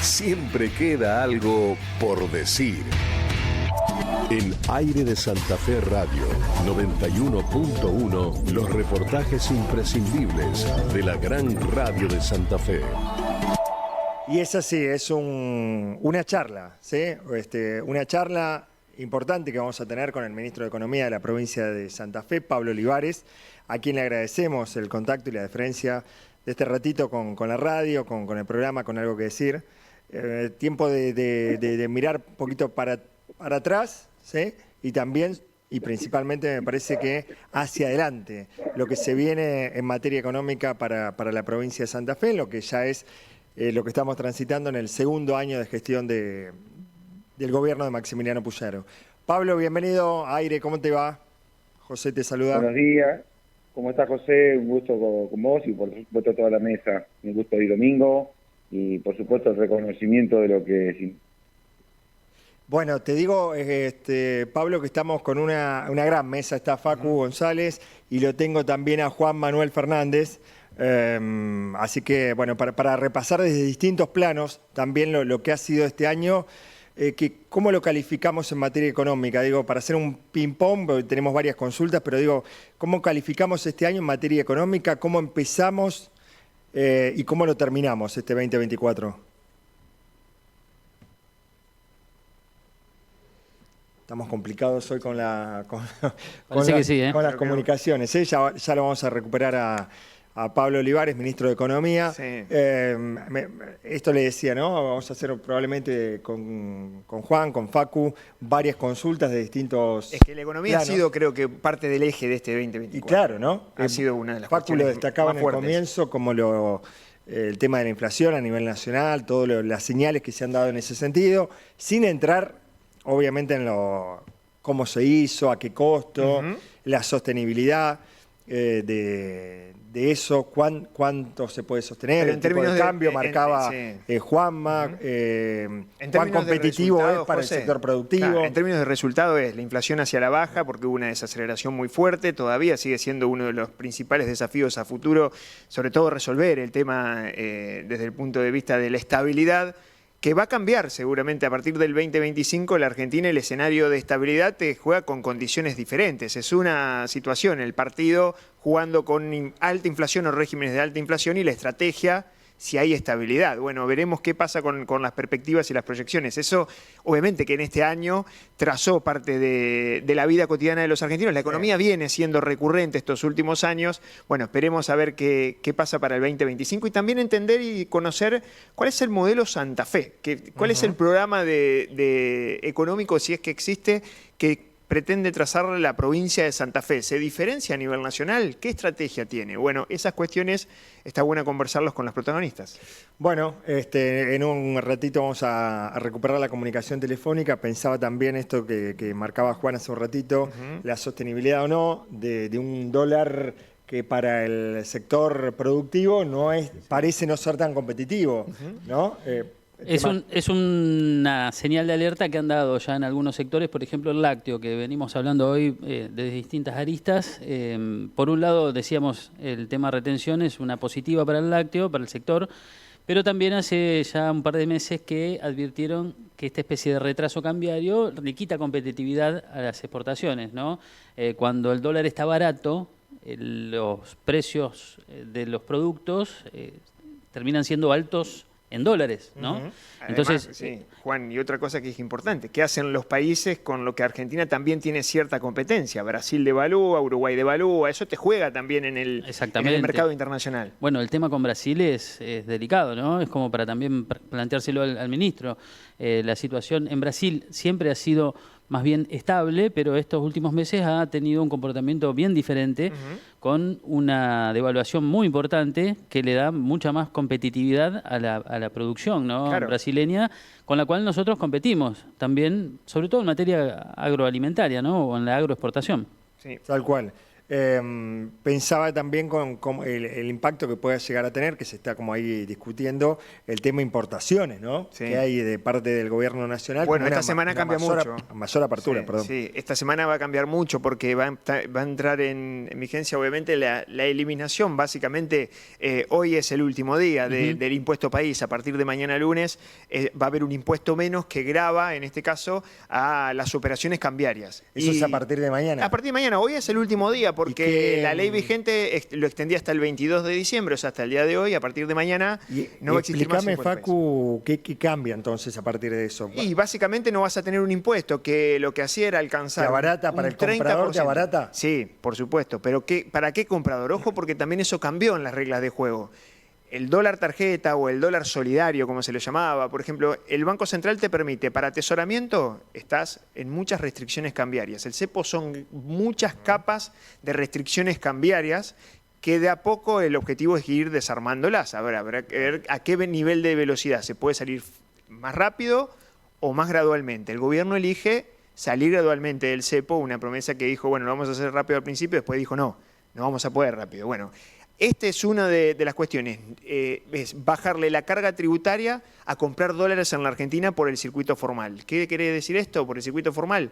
siempre queda algo por decir. En Aire de Santa Fe Radio 91.1, los reportajes imprescindibles de la gran radio de Santa Fe. Y es así, es una charla, ¿sí? Una charla importante que vamos a tener con el ministro de Economía de la provincia de Santa Fe, Pablo Olivares, a quien le agradecemos el contacto y la deferencia de este ratito con la radio, con el programa, con algo que decir. Tiempo de mirar un poquito para atrás, ¿sí? Y también, y principalmente me parece que hacia adelante, lo que se viene en materia económica para la provincia de Santa Fe, lo que ya es lo que estamos transitando en el segundo año de gestión del gobierno de Maximiliano Puyaro. Pablo, bienvenido a Aire, ¿cómo te va? José te saluda. Buenos días, ¿cómo estás, José? Un gusto con vos y por supuesto toda la mesa. Un gusto hoy domingo y por supuesto el reconocimiento de lo que... Bueno, te digo, Pablo, que estamos con una gran mesa. Está Facu González y lo tengo también a Juan Manuel Fernández. Así que, bueno, para repasar desde distintos planos también lo que ha sido este año, ¿cómo lo calificamos en materia económica? Digo, para hacer un ping-pong, porque tenemos varias consultas, pero digo, ¿cómo calificamos este año en materia económica? ¿Cómo empezamos y cómo lo terminamos este 2024? Estamos complicados hoy con las comunicaciones. Ya lo vamos a recuperar a Pablo Olivares, ministro de Economía. Sí. Esto le decía, ¿no? Vamos a hacer probablemente con Juan, con Facu, varias consultas de distintos... Es que la economía ha sido, creo que, parte del eje de este 2024. Y claro, ¿no? Ha sido una de las Facu lo destacaba en el fuertes. Comienzo como el tema de la inflación a nivel nacional, todas las señales que se han dado en ese sentido, sin entrar, obviamente, en cómo se hizo, a qué costo, la sostenibilidad de eso, cuánto se puede sostener, el tipo de cambio, marcaba Juanma, cuán competitivo es para el sector productivo. Claro, en términos de resultado es la inflación hacia la baja, porque hubo una desaceleración muy fuerte, todavía sigue siendo uno de los principales desafíos a futuro, sobre todo resolver el tema desde el punto de vista de la estabilidad, que va a cambiar seguramente a partir del 2025. La Argentina, el escenario de estabilidad te juega con condiciones diferentes. Es una situación, el partido jugando con alta inflación o regímenes de alta inflación y la estrategia si hay estabilidad. Bueno, veremos qué pasa con las perspectivas y las proyecciones. Eso, obviamente, que en este año trazó parte de la vida cotidiana de los argentinos. La economía viene siendo recurrente estos últimos años. Bueno, esperemos a ver qué pasa para el 2025 y también entender y conocer cuál es el modelo Santa Fe, cuál es el programa de económico, si es que existe, que pretende trazar la provincia de Santa Fe. ¿Se diferencia a nivel nacional? ¿Qué estrategia tiene? Bueno, esas cuestiones está buena conversarlos con los protagonistas. Bueno, en un ratito vamos a recuperar la comunicación telefónica. Pensaba también esto que marcaba Juan hace un ratito, la sostenibilidad o no de un dólar que para el sector productivo parece no ser tan competitivo, ¿no? Es una señal de alerta que han dado ya en algunos sectores, por ejemplo el lácteo, que venimos hablando hoy de distintas aristas. Por un lado, decíamos, el tema retención es una positiva para el lácteo, para el sector, pero también hace ya un par de meses que advirtieron que esta especie de retraso cambiario le quita competitividad a las exportaciones, ¿no? Cuando el dólar está barato, los precios de los productos terminan siendo altos en dólares, ¿no? Entonces, sí, Juan, y otra cosa que es importante, ¿qué hacen los países con lo que Argentina también tiene cierta competencia? Brasil devalúa, Uruguay devalúa, eso te juega también en el mercado internacional. Bueno, el tema con Brasil es delicado, ¿no? Es como para también planteárselo al ministro. La situación en Brasil siempre ha sido más bien estable, pero estos últimos meses ha tenido un comportamiento bien diferente, con una devaluación muy importante que le da mucha más competitividad a la producción, ¿no? Claro, brasileña, con la cual nosotros competimos también, sobre todo en materia agroalimentaria, ¿no? O en la agroexportación. Sí, tal cual. Pensaba también con el impacto que pueda llegar a tener, que se está como ahí discutiendo, el tema importaciones, ¿no? Sí. Que hay de parte del gobierno nacional. Bueno, como esta semana cambia mucho. Mayor apertura, Sí, perdón. sí, esta semana va a cambiar mucho porque va a entrar en vigencia, obviamente, la eliminación. Básicamente, hoy es el último día del impuesto país. A partir de mañana lunes va a haber un impuesto menos que grava, en este caso, a las operaciones cambiarias. Eso es a partir de mañana. A partir de mañana. Hoy es el último día porque la ley vigente lo extendía hasta el 22 de diciembre, o sea, hasta el día de hoy. A partir de mañana no va a existir más impuesto país. Facu, ¿qué cambia entonces a partir de eso? Y básicamente no vas a tener un impuesto que lo que hacía era alcanzar. ¿Te abarata para el comprador? ¿Te abarata? Sí, por supuesto. Pero ¿para qué comprador? Ojo, porque también eso cambió en las reglas de juego. El dólar tarjeta o el dólar solidario, como se le llamaba, por ejemplo, el Banco Central te permite, para atesoramiento, estás en muchas restricciones cambiarias. El cepo son muchas capas de restricciones cambiarias que de a poco el objetivo es ir desarmándolas. Ahora, habrá que ver a qué nivel de velocidad se puede salir más rápido o más gradualmente. El gobierno elige salir gradualmente del cepo, una promesa que dijo, bueno, lo vamos a hacer rápido al principio, después dijo, no vamos a poder rápido. Bueno, esta es una de las cuestiones, es bajarle la carga tributaria a comprar dólares en la Argentina por el circuito formal. ¿Qué quiere decir esto por el circuito formal?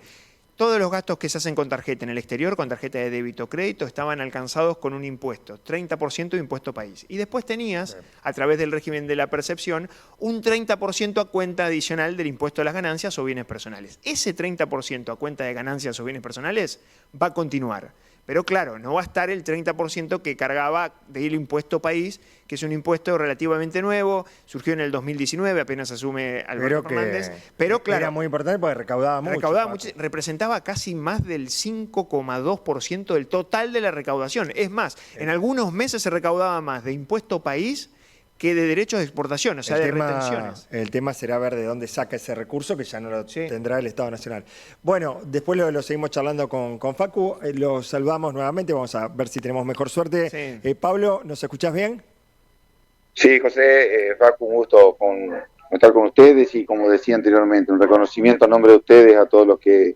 Todos los gastos que se hacen con tarjeta en el exterior, con tarjeta de débito o crédito, estaban alcanzados con un impuesto, 30% de impuesto país. Y después tenías, a través del régimen de la percepción, un 30% a cuenta adicional del impuesto a las ganancias o bienes personales. Ese 30% a cuenta de ganancias o bienes personales va a continuar. Pero claro, no va a estar el 30% que cargaba del impuesto país, que es un impuesto relativamente nuevo, surgió en el 2019, apenas asume Alberto Fernández. Pero claro, era muy importante porque recaudaba mucho. Representaba casi más del 5,2% del total de la recaudación. Es más, en algunos meses se recaudaba más de impuesto país que de derechos de exportación, o sea, de retenciones. El tema será ver de dónde saca ese recurso, que ya no lo tendrá el Estado Nacional. Bueno, después lo seguimos charlando con Facu, lo saludamos nuevamente, vamos a ver si tenemos mejor suerte. Sí. Pablo, ¿nos escuchás bien? Sí, José, Facu, un gusto estar con ustedes y, como decía anteriormente, un reconocimiento a nombre de ustedes a todos los que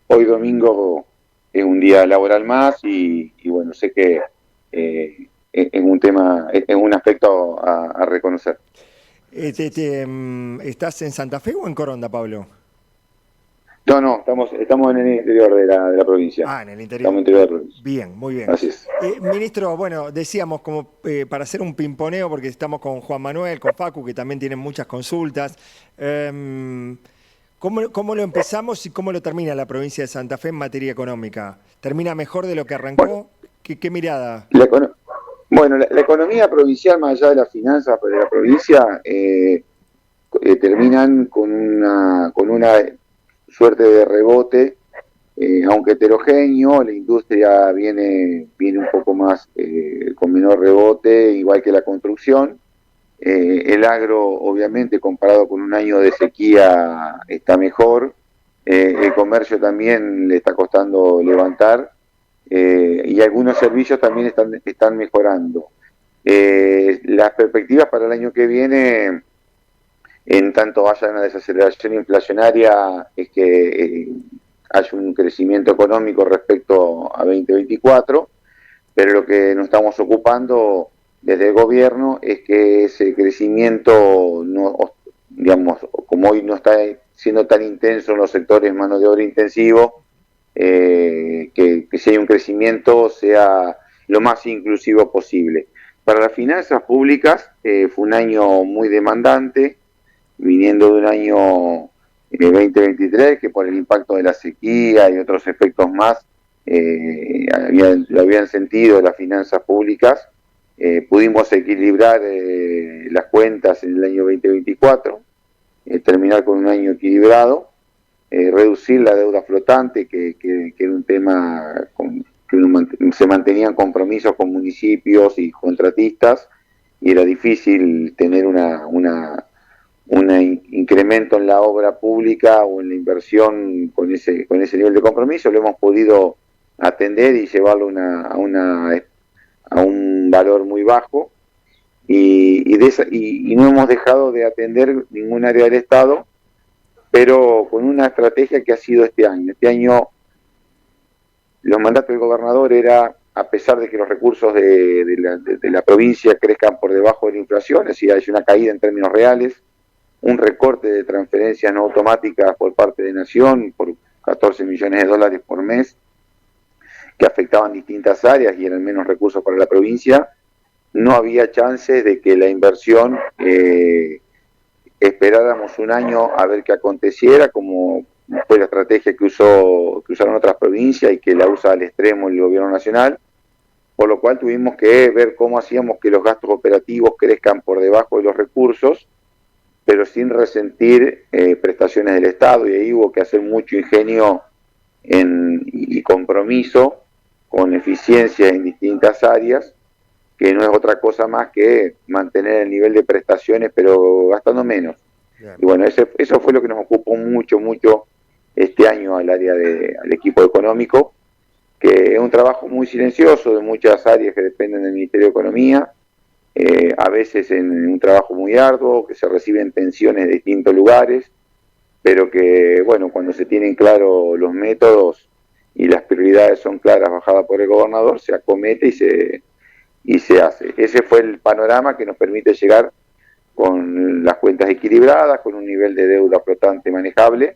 hoy domingo es un día laboral más y bueno, sé que es un tema, es un aspecto a reconocer. ¿Estás en Santa Fe o en Coronda, Pablo? No, estamos en el interior de la provincia. Ah, en el interior. Estamos en el interior de la provincia. Bien, muy bien. Así es. Ministro, bueno, decíamos como para hacer un pimponeo, porque estamos con Juan Manuel, con Facu, que también tienen muchas consultas. ¿Cómo lo empezamos y cómo lo termina la provincia de Santa Fe en materia económica? ¿Termina mejor de lo que arrancó? Bueno, ¿Qué mirada? Bueno, la economía provincial, más allá de las finanzas de la provincia, terminan con una suerte de rebote, aunque heterogéneo. La industria viene un poco más con menor rebote, igual que la construcción. El agro, obviamente, comparado con un año de sequía, está mejor. El comercio también le está costando levantar. Y algunos servicios también están mejorando. Las perspectivas para el año que viene, en tanto haya una desaceleración inflacionaria, es que haya un crecimiento económico respecto a 2024, pero lo que nos estamos ocupando desde el gobierno es que ese crecimiento, digamos, como hoy no está siendo tan intenso en los sectores mano de obra intensivo, que si hay un crecimiento sea lo más inclusivo posible. Para las finanzas públicas fue un año muy demandante, viniendo de un año 2023 que por el impacto de la sequía y otros efectos más lo habían sentido las finanzas públicas. Pudimos equilibrar las cuentas en el año 2024, terminar con un año equilibrado, reducir la deuda flotante, que era un tema que se mantenían compromisos con municipios y contratistas, y era difícil tener un incremento en la obra pública o en la inversión con ese nivel de compromiso. Lo hemos podido atender y llevarlo a un valor muy bajo, y no hemos dejado de atender ningún área del Estado, pero con una estrategia que ha sido este año. Este año los mandatos del gobernador era a pesar de que los recursos de la provincia crezcan por debajo de la inflación, es decir, hay una caída en términos reales, un recorte de transferencias no automáticas por parte de Nación por 14 millones de dólares por mes, que afectaban distintas áreas y eran menos recursos para la provincia, no había chance de que la inversión esperáramos un año a ver qué aconteciera, como fue la estrategia que usaron otras provincias y que la usa al extremo el gobierno nacional, por lo cual tuvimos que ver cómo hacíamos que los gastos operativos crezcan por debajo de los recursos, pero sin resentir prestaciones del Estado, y ahí hubo que hacer mucho ingenio y compromiso con eficiencia en distintas áreas, que no es otra cosa más que mantener el nivel de prestaciones, pero gastando menos. Bien. Y bueno, eso fue lo que nos ocupó mucho este año al equipo económico, que es un trabajo muy silencioso de muchas áreas que dependen del Ministerio de Economía, a veces en un trabajo muy arduo, que se reciben pensiones de distintos lugares, pero que, bueno, cuando se tienen claros los métodos y las prioridades son claras bajadas por el gobernador, se acomete y se hace. Ese fue el panorama que nos permite llegar con las cuentas equilibradas, con un nivel de deuda flotante manejable,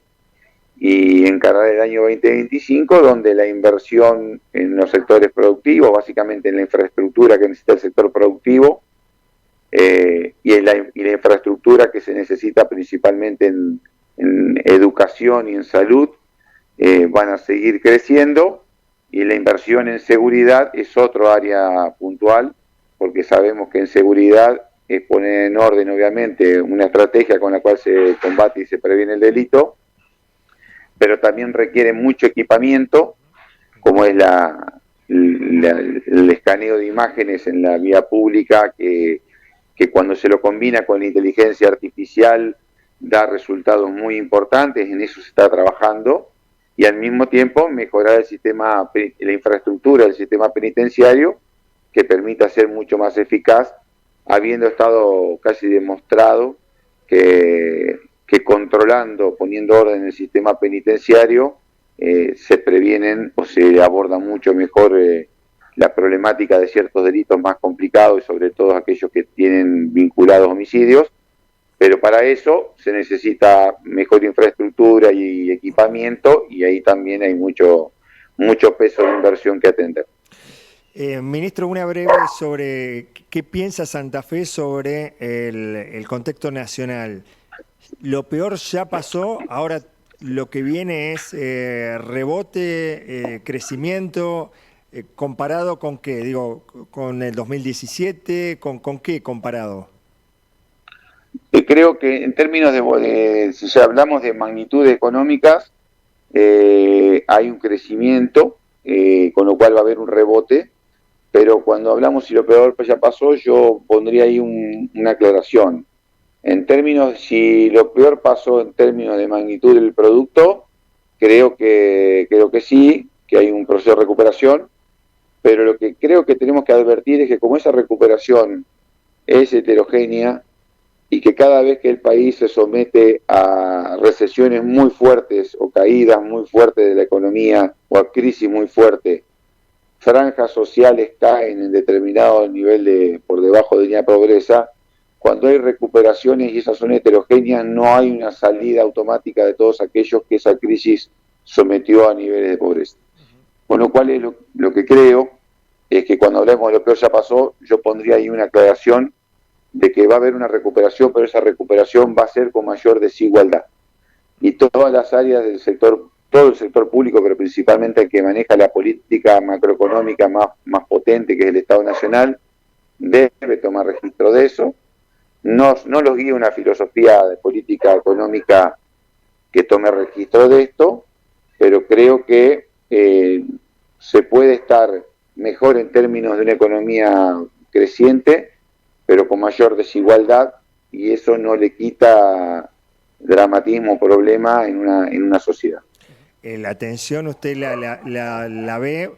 y encarar el año 2025, donde la inversión en los sectores productivos, básicamente en la infraestructura que necesita el sector productivo, y la infraestructura que se necesita principalmente en educación y en salud, van a seguir creciendo, y la inversión en seguridad es otro área puntual, porque sabemos que en seguridad es poner en orden, obviamente, una estrategia con la cual se combate y se previene el delito, pero también requiere mucho equipamiento, como es el escaneo de imágenes en la vía pública, que cuando se lo combina con la inteligencia artificial da resultados muy importantes, en eso se está trabajando, y al mismo tiempo mejorar la infraestructura del sistema penitenciario, que permita ser mucho más eficaz, habiendo estado casi demostrado que controlando, poniendo orden en el sistema penitenciario, se previenen o se aborda mucho mejor la problemática de ciertos delitos más complicados, y sobre todo aquellos que tienen vinculados homicidios, pero para eso se necesita mejor infraestructura y equipamiento, y ahí también hay mucho peso de inversión que atender. Ministro, una breve sobre qué piensa Santa Fe sobre el contexto nacional. Lo peor ya pasó, ahora lo que viene es rebote, crecimiento, ¿comparado con qué? Digo, ¿con el 2017? ¿Con qué comparado? Creo que en términos si ya hablamos de magnitudes económicas, hay un crecimiento, con lo cual va a haber un rebote, pero cuando hablamos si lo peor ya pasó, yo pondría ahí una aclaración. En términos, si lo peor pasó en términos de magnitud del producto, creo que sí, que hay un proceso de recuperación, pero lo que creo que tenemos que advertir es que como esa recuperación es heterogénea, y que cada vez que el país se somete a recesiones muy fuertes o caídas muy fuertes de la economía o a crisis muy fuertes, franjas sociales caen en determinado nivel por debajo de línea de pobreza. Cuando hay recuperaciones y esas son heterogéneas, no hay una salida automática de todos aquellos que esa crisis sometió a niveles de pobreza. Con lo cual lo que creo es que cuando hablemos de lo peor ya pasó, yo pondría ahí una aclaración de que va a haber una recuperación, pero esa recuperación va a ser con mayor desigualdad. Y todas las áreas del sector, todo el sector público, pero principalmente el que maneja la política macroeconómica más potente, que es el Estado Nacional, debe tomar registro de eso. No los guía una filosofía de política económica que tome registro de esto, pero creo que se puede estar mejor en términos de una economía creciente, pero con mayor desigualdad, y eso no le quita dramatismo o problema en una sociedad. La tensión usted la ve,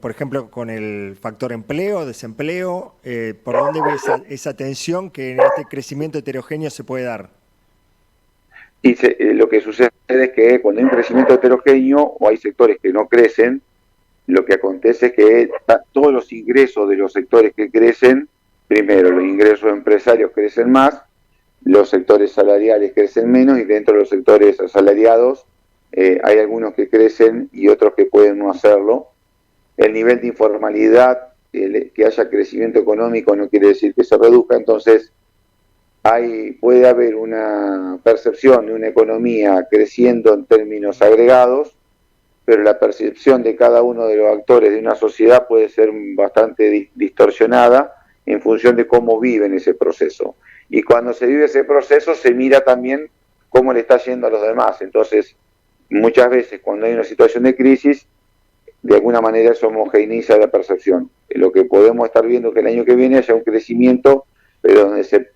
por ejemplo, con el factor empleo, desempleo, ¿por dónde ve esa tensión que en este crecimiento heterogéneo se puede dar? Y lo que sucede es que cuando hay un crecimiento heterogéneo o hay sectores que no crecen, lo que acontece es que todos los ingresos de los sectores que crecen, primero los ingresos empresarios crecen más, los sectores salariales crecen menos y dentro de los sectores asalariados hay algunos que crecen y otros que pueden no hacerlo. El nivel de informalidad, que haya crecimiento económico no quiere decir que se reduzca, entonces puede haber una percepción de una economía creciendo en términos agregados, pero la percepción de cada uno de los actores de una sociedad puede ser bastante distorsionada en función de cómo viven ese proceso. Y cuando se vive ese proceso se mira también cómo le está yendo a los demás. Entonces, muchas veces cuando hay una situación de crisis, de alguna manera eso homogeneiza la percepción. Lo que podemos estar viendo es que el año que viene haya un crecimiento, pero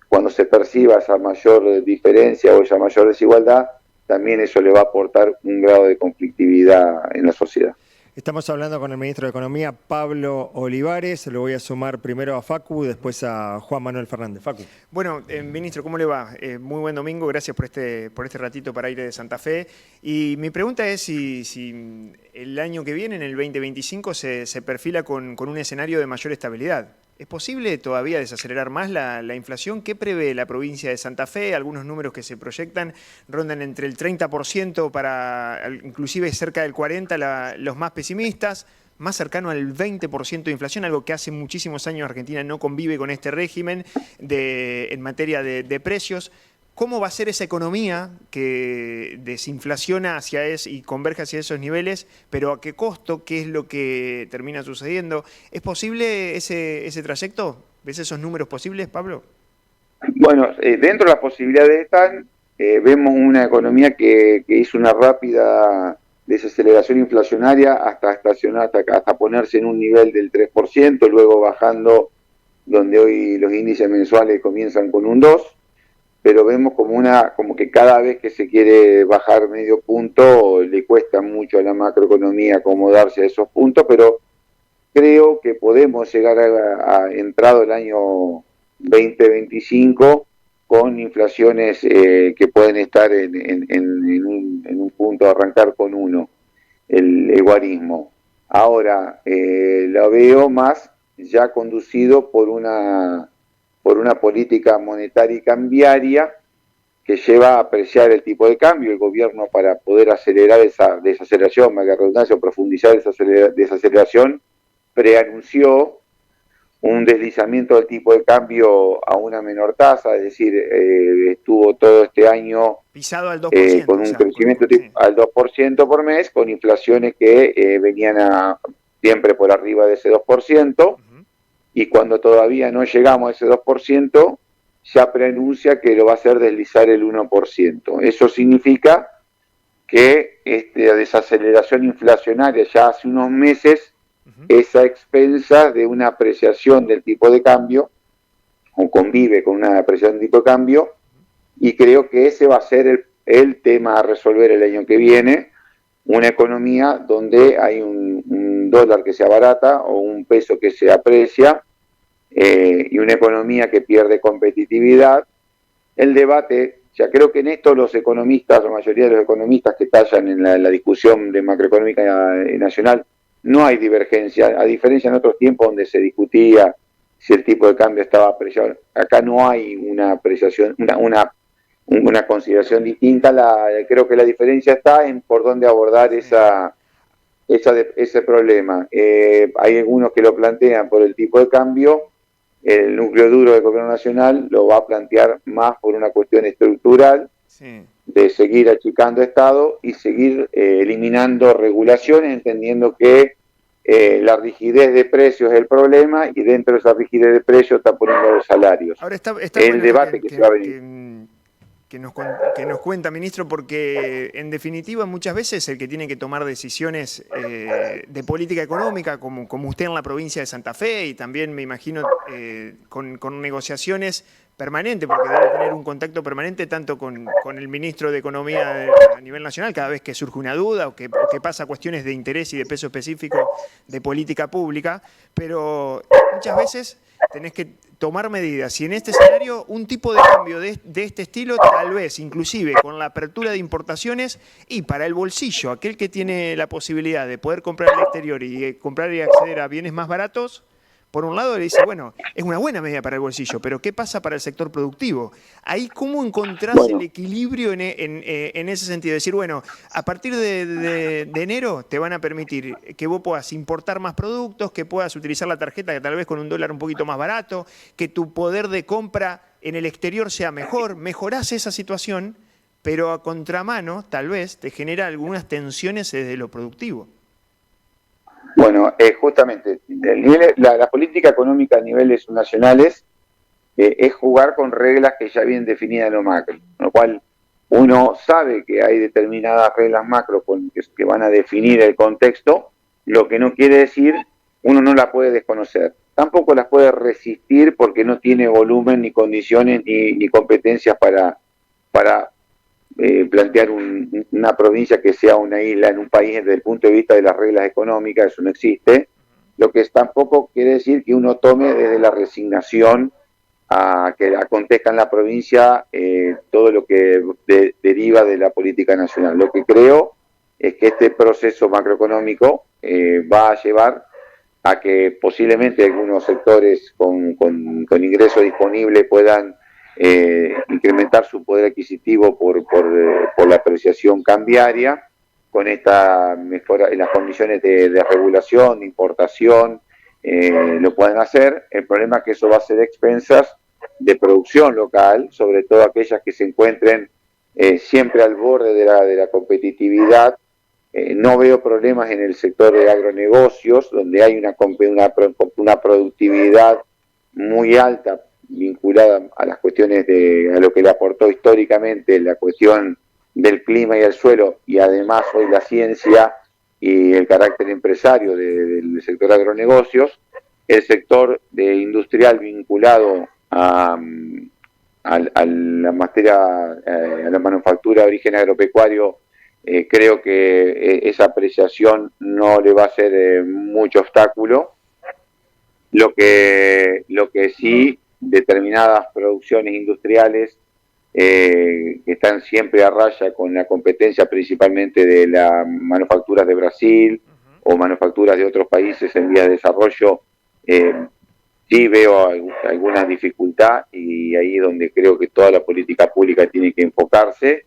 cuando se perciba esa mayor diferencia o esa mayor desigualdad, también eso le va a aportar un grado de conflictividad en la sociedad. Estamos hablando con el ministro de Economía, Pablo Olivares. Lo voy a sumar primero a Facu, después a Juan Manuel Fernández. Facu. Bueno, ministro, ¿cómo le va? Muy buen domingo, gracias por este ratito para Aire de Santa Fe. Y mi pregunta es si el año que viene, en el 2025, se perfila con un escenario de mayor estabilidad. ¿Es posible todavía desacelerar más la inflación? ¿Qué prevé la provincia de Santa Fe? Algunos números que se proyectan rondan entre el 30% para inclusive cerca del 40% los más pesimistas, más cercano al 20% de inflación, algo que hace muchísimos años Argentina no convive con este régimen en materia de precios. ¿Cómo va a ser esa economía que desinflaciona y converge hacia esos niveles, pero a qué costo? ¿Qué es lo que termina sucediendo? ¿Es posible ese trayecto? ¿Ves esos números posibles, Pablo? Bueno, dentro de las posibilidades están, vemos una economía que hizo una rápida desaceleración inflacionaria hasta ponerse en un nivel del 3%, luego bajando, donde hoy los índices mensuales comienzan con un 2%, pero vemos como que cada vez que se quiere bajar medio punto le cuesta mucho a la macroeconomía acomodarse a esos puntos, pero creo que podemos llegar entrado el año 2025 con inflaciones que pueden estar en un punto, arrancar con 1, el guarismo. Ahora lo veo más ya conducido por una política monetaria y cambiaria que lleva a apreciar el tipo de cambio. El gobierno, para poder acelerar esa desaceleración, valga la redundancia, o profundizar esa desaceleración, preanunció un deslizamiento del tipo de cambio a una menor tasa, es decir, estuvo todo este año pisado al 2%, con un crecimiento al 2% por mes, con inflaciones que venían siempre por arriba de ese 2%, y cuando todavía no llegamos a ese 2%, ya preanuncia que lo va a hacer deslizar el 1%. Eso significa que esta desaceleración inflacionaria ya hace unos meses es a expensas de una apreciación del tipo de cambio, o convive con una apreciación del tipo de cambio, y creo que ese va a ser el tema a resolver el año que viene, una economía donde hay un dólar que se abarata o un peso que se aprecia, y una economía que pierde competitividad. El debate, ya creo que en esto los economistas, la mayoría de los economistas que tallan en la discusión de macroeconómica nacional, no hay divergencia, a diferencia en otros tiempos donde se discutía si el tipo de cambio estaba apreciado. Acá no hay una apreciación, una consideración distinta. Creo que la diferencia está en por dónde abordar ese problema. Hay algunos que lo plantean por el tipo de cambio. El núcleo duro del gobierno nacional lo va a plantear más por una cuestión estructural, de seguir achicando Estado y seguir eliminando regulaciones, entendiendo que la rigidez de precios es el problema, y dentro de esa rigidez de precios está poniendo los salarios. Ahora está el bueno debate que se va a venir. Que nos cuenta, ministro, porque en definitiva muchas veces el que tiene que tomar decisiones de política económica, como usted en la provincia de Santa Fe, y también me imagino con negociaciones permanentes, porque debe tener un contacto permanente tanto con el ministro de Economía a nivel nacional, cada vez que surge una duda o que pasa cuestiones de interés y de peso específico de política pública, pero muchas veces tenés que tomar medidas. Y en este escenario, un tipo de cambio de este estilo, tal vez, inclusive con la apertura de importaciones y para el bolsillo, aquel que tiene la posibilidad de poder comprar al exterior y comprar y acceder a bienes más baratos, por un lado le dice, bueno, es una buena medida para el bolsillo, pero ¿qué pasa para el sector productivo? Ahí, ¿cómo encontrás el equilibrio en ese sentido? Decir, bueno, a partir de enero te van a permitir que vos puedas importar más productos, que puedas utilizar la tarjeta que tal vez con un dólar un poquito más barato, que tu poder de compra en el exterior sea mejor, mejorás esa situación, pero a contramano tal vez te genera algunas tensiones desde lo productivo. Bueno, justamente, la política económica a niveles nacionales es jugar con reglas que ya vienen definidas en lo macro, con lo cual uno sabe que hay determinadas reglas macro que van a definir el contexto, lo que no quiere decir uno no las puede desconocer. Tampoco las puede resistir porque no tiene volumen, ni condiciones, ni competencias para plantear una provincia que sea una isla en un país desde el punto de vista de las reglas económicas. Eso no existe. Lo que tampoco quiere decir que uno tome desde la resignación a que acontezca en la provincia todo lo que deriva de la política nacional. Lo que creo es que este proceso macroeconómico va a llevar a que posiblemente algunos sectores con ingresos disponibles puedan incrementar su poder adquisitivo por la apreciación cambiaria, con esta mejora en las condiciones de regulación, de importación, lo pueden hacer. El problema es que eso va a ser expensas de producción local, sobre todo aquellas que se encuentren siempre al borde de la competitividad. No veo problemas en el sector de agronegocios, donde hay una productividad muy alta vinculada a las cuestiones a lo que le aportó históricamente la cuestión del clima y el suelo, y además hoy la ciencia y el carácter empresario del sector de agronegocios. El sector industrial vinculado a la materia, a la manufactura de origen agropecuario, creo que esa apreciación no le va a ser mucho obstáculo. Lo que sí, determinadas producciones industriales que están siempre a raya con la competencia principalmente de las manufacturas de Brasil o manufacturas de otros países en vías de desarrollo, sí veo alguna dificultad, y ahí es donde creo que toda la política pública tiene que enfocarse.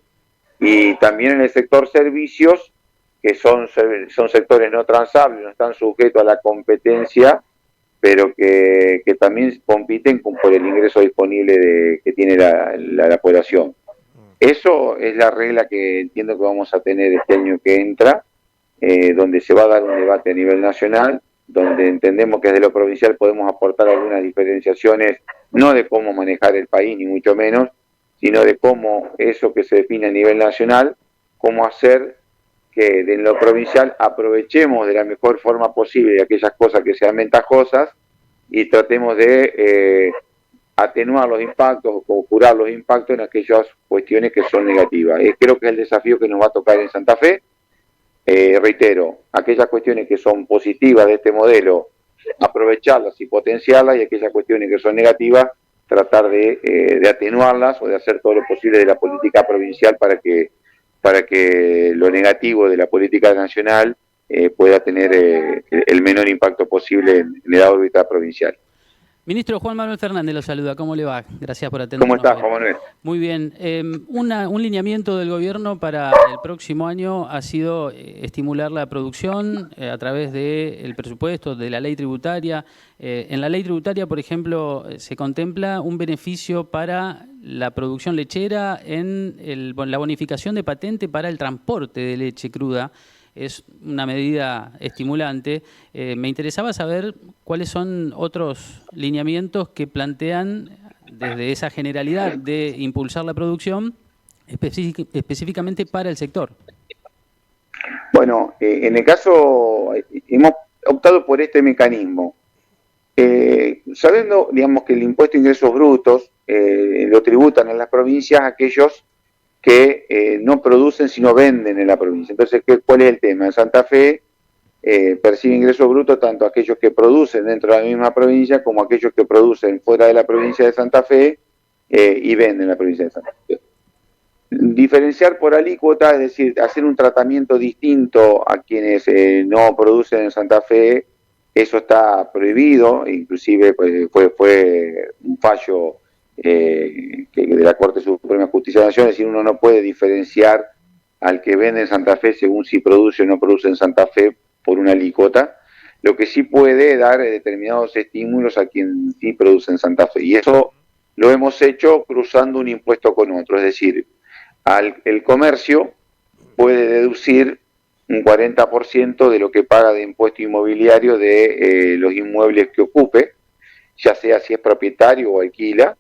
Y también en el sector servicios, que son sectores no transables, no están sujetos a la competencia, pero que también compiten por el ingreso disponible que tiene la población. Eso es la regla que entiendo que vamos a tener este año que entra, donde se va a dar un debate a nivel nacional, donde entendemos que desde lo provincial podemos aportar algunas diferenciaciones, no de cómo manejar el país, ni mucho menos, sino de cómo eso que se define a nivel nacional, cómo hacer que en lo provincial aprovechemos de la mejor forma posible aquellas cosas que sean ventajosas y tratemos de atenuar los impactos o curar los impactos en aquellas cuestiones que son negativas. Creo que es el desafío que nos va a tocar en Santa Fe. Reitero, aquellas cuestiones que son positivas de este modelo, aprovecharlas y potenciarlas, y aquellas cuestiones que son negativas, tratar de atenuarlas o de hacer todo lo posible de la política provincial para que lo negativo de la política nacional pueda tener el menor impacto posible en la órbita provincial. Ministro Juan Manuel Fernández lo saluda. ¿Cómo le va? Gracias por atendernos. ¿Cómo estás, Juan Manuel? Muy bien. Un lineamiento del gobierno para el próximo año ha sido estimular la producción a través del presupuesto, de la ley tributaria. En la ley tributaria, por ejemplo, se contempla un beneficio para la producción lechera en la bonificación de patente para el transporte de leche cruda. Es una medida estimulante. Me interesaba saber cuáles son otros lineamientos que plantean desde esa generalidad de impulsar la producción específicamente para el sector. Bueno, en el caso hemos optado por este mecanismo. Sabiendo, digamos, que el impuesto de ingresos brutos lo tributan en las provincias aquellos que no producen sino venden en la provincia. Entonces, ¿cuál es el tema? En Santa Fe percibe ingresos brutos tanto aquellos que producen dentro de la misma provincia como aquellos que producen fuera de la provincia de Santa Fe y venden en la provincia de Santa Fe. Diferenciar por alícuota, es decir, hacer un tratamiento distinto a quienes no producen en Santa Fe, eso está prohibido, inclusive pues, fue un fallo de la Corte Suprema de Justicia de la Nación, es decir, uno no puede diferenciar al que vende en Santa Fe según si produce o no produce en Santa Fe por una alícuota, lo que sí puede dar determinados estímulos a quien sí produce en Santa Fe, y eso lo hemos hecho cruzando un impuesto con otro, es decir, el comercio puede deducir un 40% de lo que paga de impuesto inmobiliario de los inmuebles que ocupe, ya sea si es propietario o alquila.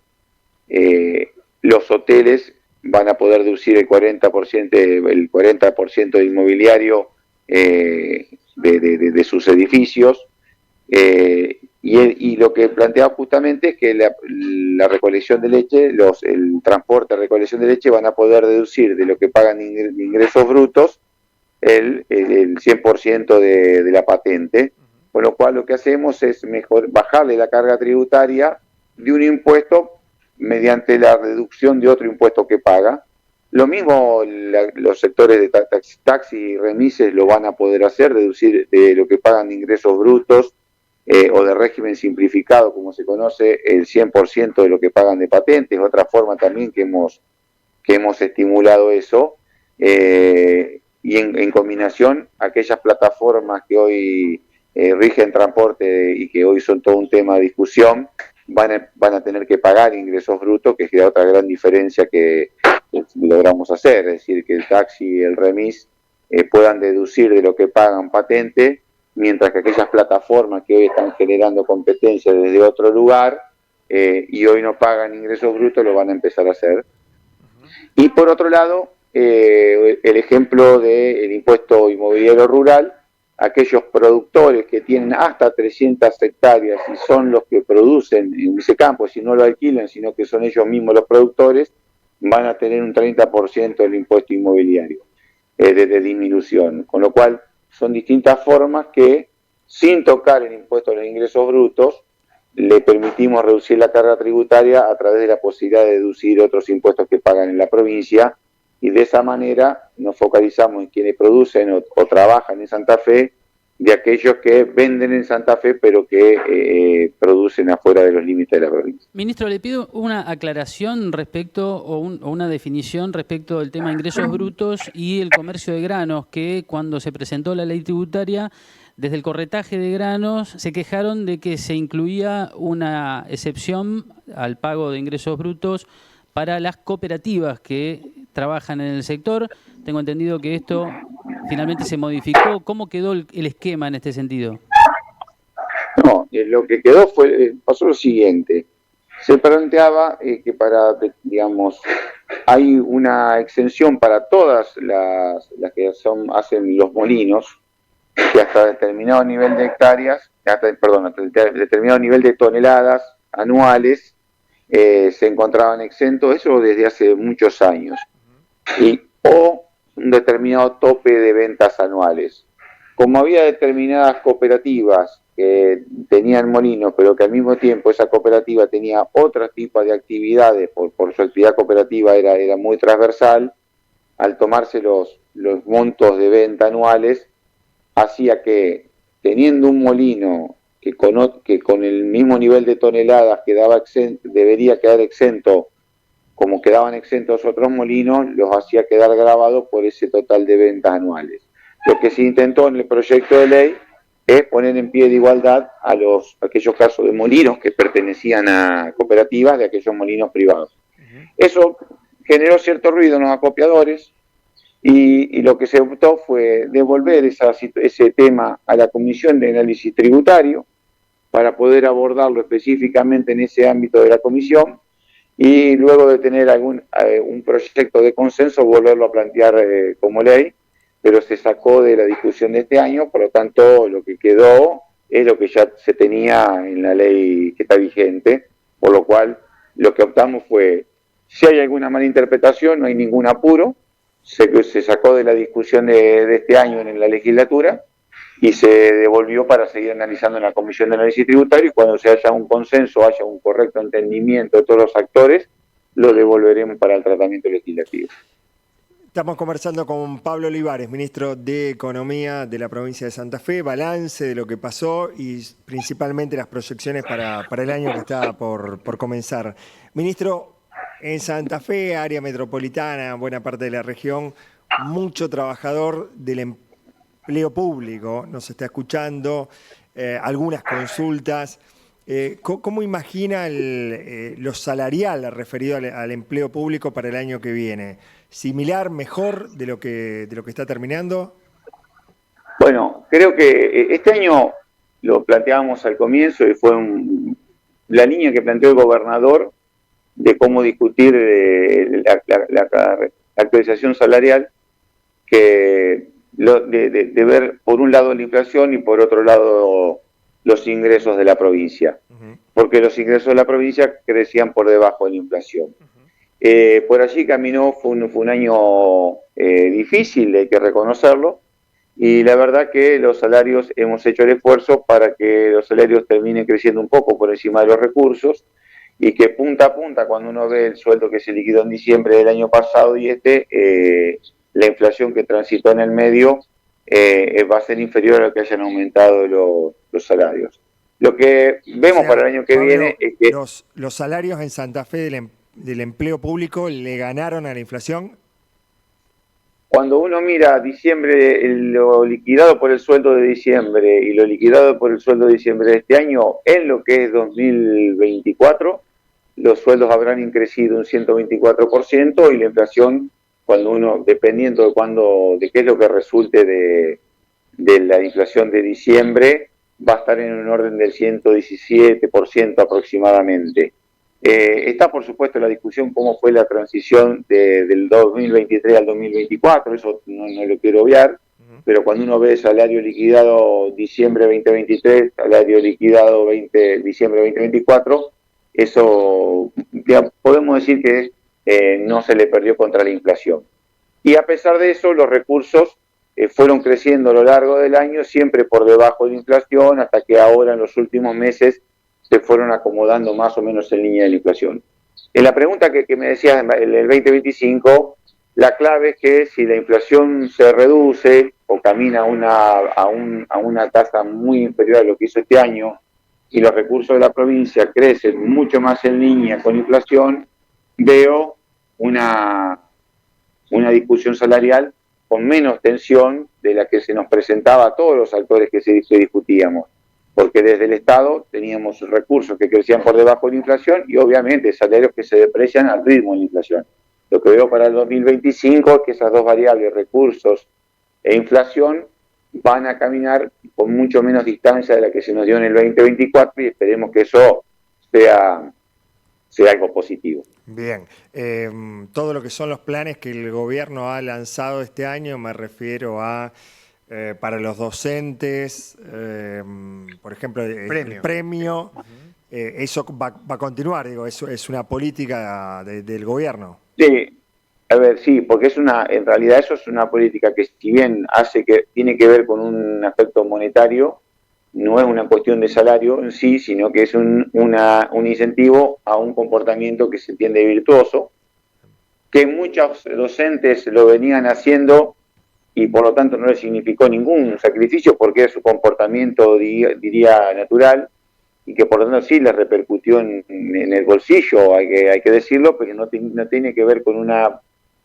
Los hoteles van a poder deducir el 40% de inmobiliario de sus edificios. Y lo que plantea justamente es que la recolección de leche, el transporte de recolección de leche van a poder deducir de lo que pagan de ingresos brutos el 100% de la patente, con lo cual lo que hacemos es bajarle la carga tributaria de un impuesto mediante la reducción de otro impuesto que paga. Lo mismo los sectores de taxi y remises lo van a poder hacer, deducir de lo que pagan de ingresos brutos o de régimen simplificado, como se conoce, el 100% de lo que pagan de patentes. Otra forma también que hemos estimulado eso, y en combinación aquellas plataformas que hoy rigen transporte y que hoy son todo un tema de discusión, van a tener que pagar ingresos brutos, que es la otra gran diferencia que logramos hacer, es decir, que el taxi y el remis puedan deducir de lo que pagan patente, mientras que aquellas plataformas que hoy están generando competencia desde otro lugar y hoy no pagan ingresos brutos, lo van a empezar a hacer. Y por otro lado, el ejemplo del impuesto inmobiliario rural, aquellos productores que tienen hasta 300 hectáreas y son los que producen en ese campo, si no lo alquilan, sino que son ellos mismos los productores, van a tener un 30% del impuesto inmobiliario de disminución, con lo cual son distintas formas que, sin tocar el impuesto a los ingresos brutos, le permitimos reducir la carga tributaria a través de la posibilidad de deducir otros impuestos que pagan en la provincia, y de esa manera nos focalizamos en quienes producen o trabajan en Santa Fe, de aquellos que venden en Santa Fe pero que producen afuera de los límites de la provincia. Ministro, le pido una aclaración respecto o una definición respecto del tema de ingresos brutos y el comercio de granos, que cuando se presentó la ley tributaria, desde el corretaje de granos se quejaron de que se incluía una excepción al pago de ingresos brutos para las cooperativas que trabajan en el sector. Tengo entendido que esto finalmente se modificó. ¿Cómo quedó el esquema en este sentido? No, lo que quedó pasó lo siguiente. Se planteaba que hay una exención para todas las que hacen los molinos, que hasta determinado nivel de hectáreas, hasta determinado nivel de toneladas anuales, se encontraban exentos, eso desde hace muchos años, o un determinado tope de ventas anuales. Como había determinadas cooperativas que tenían molinos, pero que al mismo tiempo esa cooperativa tenía otro tipo de actividades, por su actividad cooperativa era muy transversal, al tomarse los montos de venta anuales, hacía que, teniendo un molino que con el mismo nivel de toneladas debería quedar exento, como quedaban exentos otros molinos, los hacía quedar grabados por ese total de ventas anuales. Lo que se intentó en el proyecto de ley es poner en pie de igualdad a aquellos casos de molinos que pertenecían a cooperativas de aquellos molinos privados. Eso generó cierto ruido en los acopiadores, y lo que se optó fue devolver ese tema a la Comisión de Análisis Tributario para poder abordarlo específicamente en ese ámbito de la comisión, y luego de tener un proyecto de consenso volverlo a plantear como ley, pero se sacó de la discusión de este año. Por lo tanto, lo que quedó es lo que ya se tenía en la ley que está vigente, por lo cual lo que optamos fue, si hay alguna mala interpretación, no hay ningún apuro, se sacó de la discusión de este año en la legislatura, y se devolvió para seguir analizando en la Comisión de Análisis Tributario, y cuando se haya un consenso, haya un correcto entendimiento de todos los actores, lo devolveremos para el tratamiento legislativo. Estamos conversando con Pablo Olivares, ministro de Economía de la provincia de Santa Fe, balance de lo que pasó y principalmente las proyecciones para el año que está por comenzar. Ministro, en Santa Fe, área metropolitana, buena parte de la región, mucho trabajador del empleo público nos está escuchando, algunas consultas. ¿Cómo imagina lo salarial referido al empleo público para el año que viene? ¿Similar, mejor de lo que está terminando? Bueno, creo que este año lo planteábamos al comienzo y fue la línea que planteó el gobernador de cómo discutir la actualización salarial, que de ver por un lado la inflación y por otro lado los ingresos de la provincia, porque los ingresos de la provincia crecían por debajo de la inflación. Por allí caminó, fue un año difícil, hay que reconocerlo, y la verdad que los salarios, hemos hecho el esfuerzo para que los salarios terminen creciendo un poco por encima de los recursos, y que punta a punta, cuando uno ve el sueldo que se liquidó en diciembre del año pasado y la inflación que transitó en el medio va a ser inferior a lo que hayan aumentado los salarios. Lo que vemos para el año que viene es que los salarios en Santa Fe del empleo público le ganaron a la inflación. Cuando uno mira diciembre, lo liquidado por el sueldo de diciembre y lo liquidado por el sueldo de diciembre de este año, en lo que es 2024, los sueldos habrán crecido un 124% y la inflación, cuando uno, dependiendo de qué es lo que resulte de la inflación de diciembre, va a estar en un orden del 117% aproximadamente. Está, por supuesto, la discusión cómo fue la transición del 2023 al 2024, eso no lo quiero obviar, pero cuando uno ve salario liquidado diciembre 2023, salario liquidado diciembre 2024, eso ya podemos decir que no se le perdió contra la inflación. Y a pesar de eso, los recursos fueron creciendo a lo largo del año, siempre por debajo de la inflación, hasta que ahora en los últimos meses se fueron acomodando más o menos en línea de la inflación. En la pregunta que me decías, el 2025, la clave es que si la inflación se reduce o camina a una tasa muy inferior a lo que hizo este año y los recursos de la provincia crecen mucho más en línea con inflación, veo una discusión salarial con menos tensión de la que se nos presentaba a todos los actores que discutíamos. Porque desde el Estado teníamos recursos que crecían por debajo de la inflación y obviamente salarios que se deprecian al ritmo de la inflación. Lo que veo para el 2025 es que esas dos variables, recursos e inflación, van a caminar con mucho menos distancia de la que se nos dio en el 2024 y esperemos que eso sea algo positivo. Bien, todo lo que son los planes que el gobierno ha lanzado este año, me refiero a para los docentes, por ejemplo, el premio, eso va a continuar, digo, eso es una política del gobierno. Sí, a ver, sí, porque en realidad eso es una política que, si bien tiene que ver con un aspecto monetario, no es una cuestión de salario en sí, sino que es un incentivo a un comportamiento que se entiende virtuoso, que muchos docentes lo venían haciendo y por lo tanto no le significó ningún sacrificio porque es su comportamiento, diría, natural, y que por lo tanto sí le repercutió en el bolsillo, hay que decirlo, pero no tiene que ver con una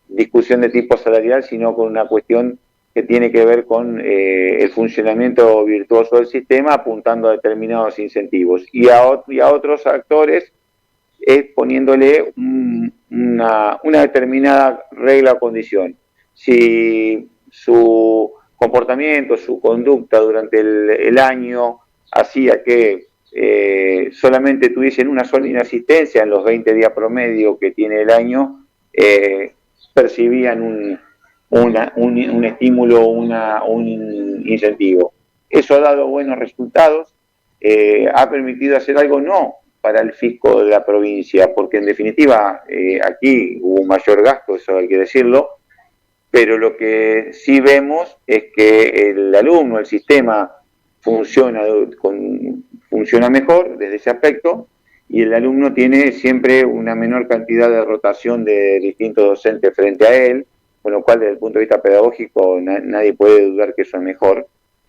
discusión de tipo salarial, sino con una cuestión que tiene que ver con el funcionamiento virtuoso del sistema, apuntando a determinados incentivos. Y a otros actores poniéndole una determinada regla o condición. Si su comportamiento, su conducta durante el año hacía que solamente tuviesen una sola inasistencia en los 20 días promedio que tiene el año, percibían un estímulo, un incentivo. Eso ha dado buenos resultados, ha permitido hacer algo no para el fisco de la provincia, porque en definitiva aquí hubo un mayor gasto, eso hay que decirlo, pero lo que sí vemos es que el alumno, el sistema funciona mejor desde ese aspecto, y el alumno tiene siempre una menor cantidad de rotación de distintos docentes frente a él, con lo cual desde el punto de vista pedagógico nadie puede dudar que eso es mejor.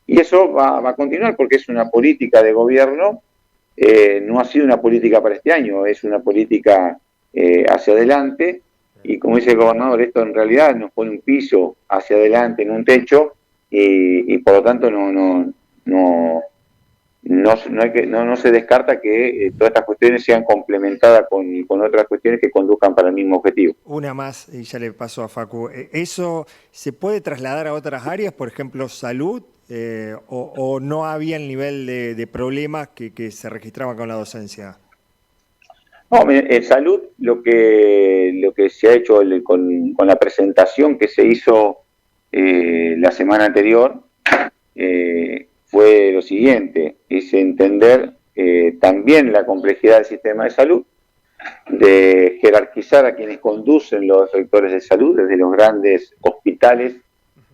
Y eso va a continuar porque es una política de gobierno, no ha sido una política para este año, es una política hacia adelante, y como dice el gobernador, esto en realidad nos pone un piso hacia adelante en un techo, y por lo tanto no se descarta que todas estas cuestiones sean complementadas con otras cuestiones que conduzcan para el mismo objetivo. Una más, y ya le paso a Facu. ¿Eso se puede trasladar a otras áreas, por ejemplo, salud, o no había el nivel de problemas que se registraban con la docencia? No, en salud lo que se ha hecho con la presentación que se hizo la semana anterior, fue lo siguiente, es entender también la complejidad del sistema de salud, de jerarquizar a quienes conducen los sectores de salud, desde los grandes hospitales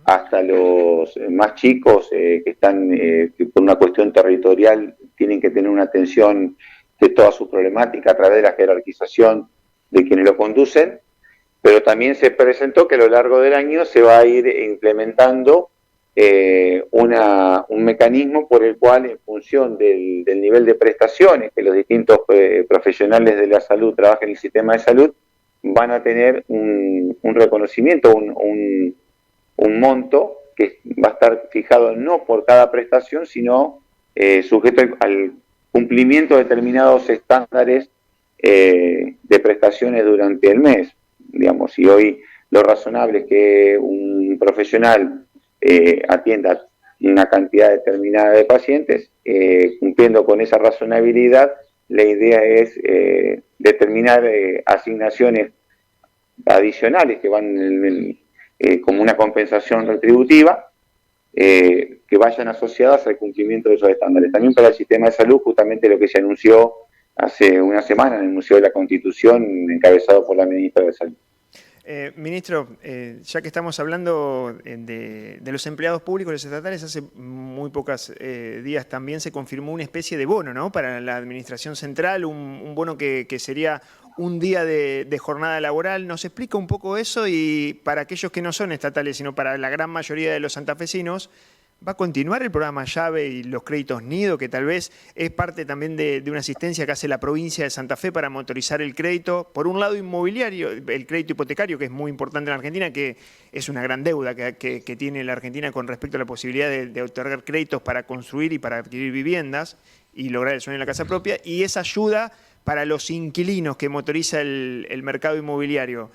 hasta los más chicos que están, que por una cuestión territorial tienen que tener una atención de toda su problemática a través de la jerarquización de quienes lo conducen, pero también se presentó que a lo largo del año se va a ir implementando un mecanismo por el cual, en función del nivel de prestaciones que los distintos profesionales de la salud trabajan en el sistema de salud, van a tener un reconocimiento, un monto que va a estar fijado no por cada prestación, sino sujeto al cumplimiento de determinados estándares de prestaciones durante el mes. Digamos, si hoy lo razonable es que un profesional atienda una cantidad determinada de pacientes, cumpliendo con esa razonabilidad, la idea es determinar asignaciones adicionales que van como una compensación retributiva, que vayan asociadas al cumplimiento de esos estándares. También para el sistema de salud, justamente lo que se anunció hace una semana en el Museo de la Constitución, encabezado por la ministra de Salud. Ministro, ya que estamos hablando de los empleados públicos, los estatales, hace muy pocos días también se confirmó una especie de bono, ¿no?, para la administración central, un bono que sería un día de jornada laboral. ¿Nos explica un poco eso? Y para aquellos que no son estatales, sino para la gran mayoría de los santafesinos, ¿va a continuar el programa Llave y los créditos Nido, que tal vez es parte también de una asistencia que hace la provincia de Santa Fe para motorizar el crédito? Por un lado inmobiliario, el crédito hipotecario, que es muy importante en la Argentina, que es una gran deuda que tiene la Argentina con respecto a la posibilidad de otorgar créditos para construir y para adquirir viviendas y lograr el sueño de la casa propia, y esa ayuda para los inquilinos que motoriza el mercado inmobiliario.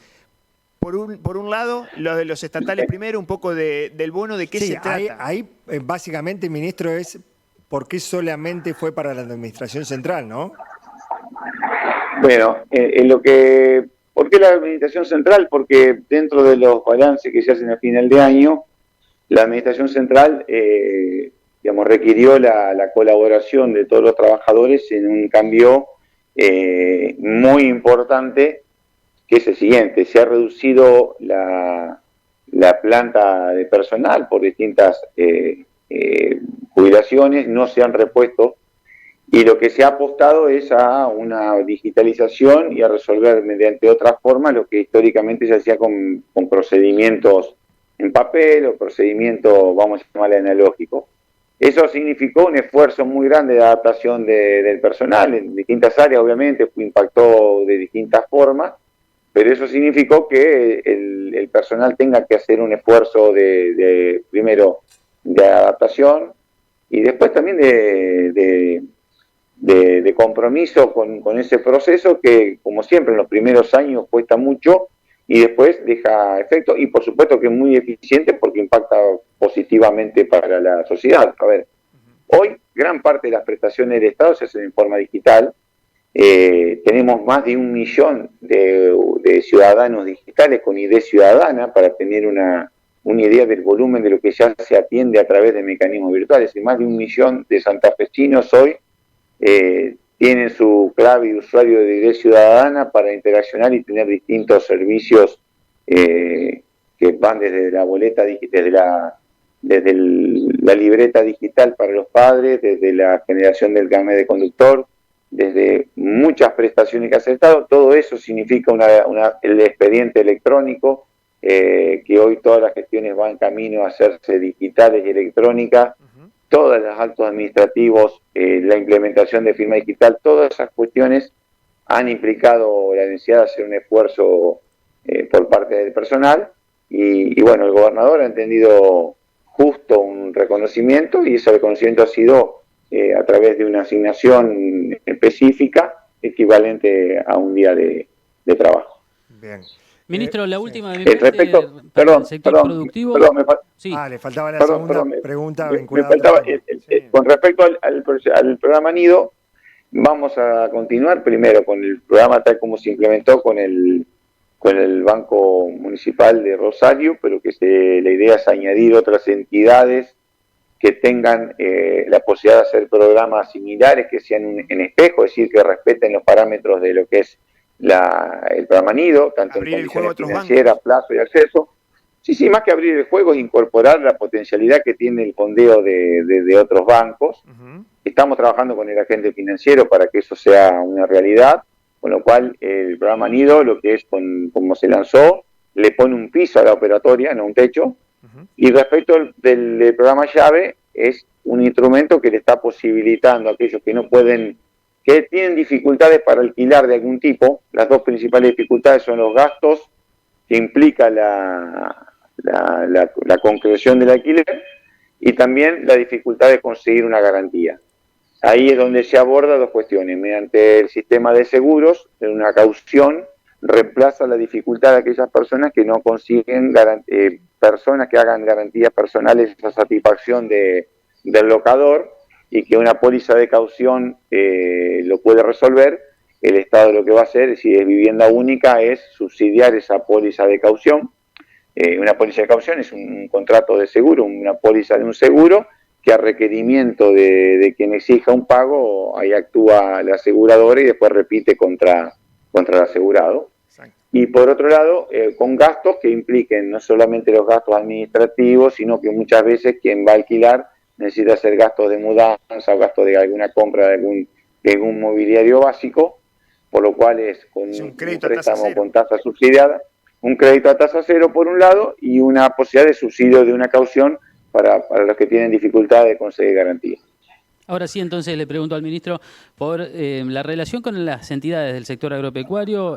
Por un lado, lo de los estatales primero, un poco del bono, ¿de qué se trata? Ahí básicamente, ministro, es por qué solamente fue para la administración central, ¿no? Bueno, ¿por qué la administración central? Porque dentro de los balances que se hacen a final de año, la administración central requirió la colaboración de todos los trabajadores en un cambio muy importante, que es el siguiente: se ha reducido la planta de personal por distintas jubilaciones, no se han repuesto, y lo que se ha apostado es a una digitalización y a resolver mediante otras formas lo que históricamente se hacía con procedimientos en papel o procedimientos, vamos a llamarle, analógicos. Eso significó un esfuerzo muy grande de adaptación del personal en distintas áreas, obviamente, impactó de distintas formas, pero eso significó que el personal tenga que hacer un esfuerzo primero de adaptación y después también de compromiso con ese proceso que, como siempre, en los primeros años cuesta mucho y después deja efecto, y por supuesto que es muy eficiente porque impacta positivamente para la sociedad. A ver, hoy gran parte de las prestaciones del Estado se hacen en forma digital. Tenemos más de 1 millón de ciudadanos digitales con ID ciudadana para tener una idea del volumen de lo que ya se atiende a través de mecanismos virtuales. Y más de 1 millón de santafesinos hoy tienen su clave de usuario de ID ciudadana para interaccionar y tener distintos servicios que van desde la boleta, la libreta digital para los padres, desde la generación del carnet de conductor, desde muchas prestaciones que hace el Estado. Todo eso significa el expediente electrónico, que hoy todas las gestiones van camino a hacerse digitales y electrónicas, todos los actos administrativos, la implementación de firma digital, todas esas cuestiones han implicado la necesidad de hacer un esfuerzo por parte del personal, y bueno, el gobernador ha entendido justo un reconocimiento, y ese reconocimiento ha sido a través de una asignación específica equivalente a un día de trabajo. Bien. Ministro, la última de mi respecto, para el sector productivo. Sí. Le faltaba la segunda pregunta vinculada. Con respecto al programa Nido, vamos a continuar primero con el programa tal como se implementó con el Banco Municipal de Rosario, pero que la idea es añadir otras entidades que tengan la posibilidad de hacer programas similares, que sean en espejo, es decir, que respeten los parámetros de lo que es el programa Nido, tanto en condiciones financieras, plazo y acceso. Sí, más que abrir el juego es incorporar la potencialidad que tiene el fondeo de otros bancos. Estamos trabajando con el agente financiero para que eso sea una realidad, con lo cual el programa Nido, lo que es como se lanzó, le pone un piso a la operatoria, no un techo. Y respecto del programa Llave, es un instrumento que le está posibilitando a aquellos que tienen dificultades para alquilar de algún tipo. Las dos principales dificultades son los gastos que implica la concreción del alquiler, y también la dificultad de conseguir una garantía. Ahí es donde se aborda dos cuestiones. Mediante el sistema de seguros, una caución reemplaza la dificultad de aquellas personas que no consiguen personas que hagan garantías personales a satisfacción del locador, y que una póliza de caución lo puede resolver. El Estado lo que va a hacer, si es vivienda única, es subsidiar esa póliza de caución. Una póliza de caución es un contrato de seguro, una póliza de un seguro que a requerimiento de quien exija un pago, ahí actúa la aseguradora y después repite contra el asegurado. Exacto. Y por otro lado, con gastos que impliquen no solamente los gastos administrativos, sino que muchas veces quien va a alquilar necesita hacer gastos de mudanza o gastos de alguna compra de algún mobiliario básico, por lo cual es con un préstamo con tasa subsidiada, un crédito a tasa cero por un lado, y una posibilidad de subsidio de una caución para los que tienen dificultad de conseguir garantía. Ahora sí, entonces le pregunto al ministro por la relación con las entidades del sector agropecuario.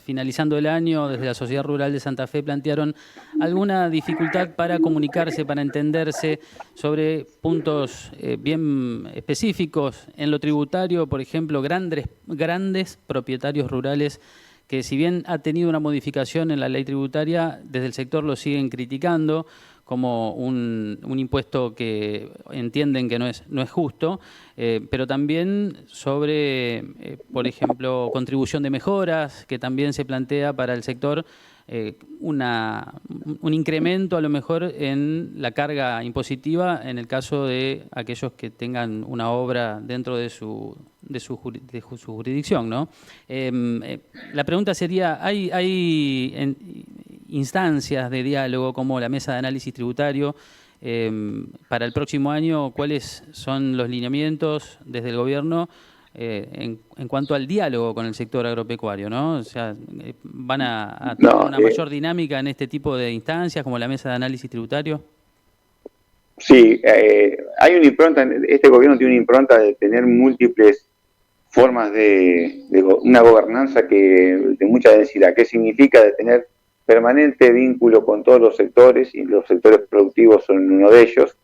Finalizando el año, desde la Sociedad Rural de Santa Fe plantearon alguna dificultad para comunicarse, para entenderse sobre puntos bien específicos en lo tributario, por ejemplo, grandes propietarios rurales que, si bien ha tenido una modificación en la ley tributaria, desde el sector lo siguen criticando como un impuesto que entienden que no es justo, pero también sobre, por ejemplo, contribución de mejoras, que también se plantea para el sector un incremento a lo mejor en la carga impositiva en el caso de aquellos que tengan una obra dentro de su jurisdicción, ¿no? La pregunta sería, ¿hay instancias de diálogo como la mesa de análisis tributario para el próximo año? ¿Cuáles son los lineamientos desde el gobierno en cuanto al diálogo con el sector agropecuario, ¿no? O sea, ¿van a tener una mayor dinámica en este tipo de instancias como la mesa de análisis tributario? Sí, hay una impronta, este gobierno tiene una impronta de tener múltiples formas de una gobernanza de mucha densidad. ¿Qué significa? De tener permanente vínculo con todos los sectores, y los sectores productivos son uno de ellos,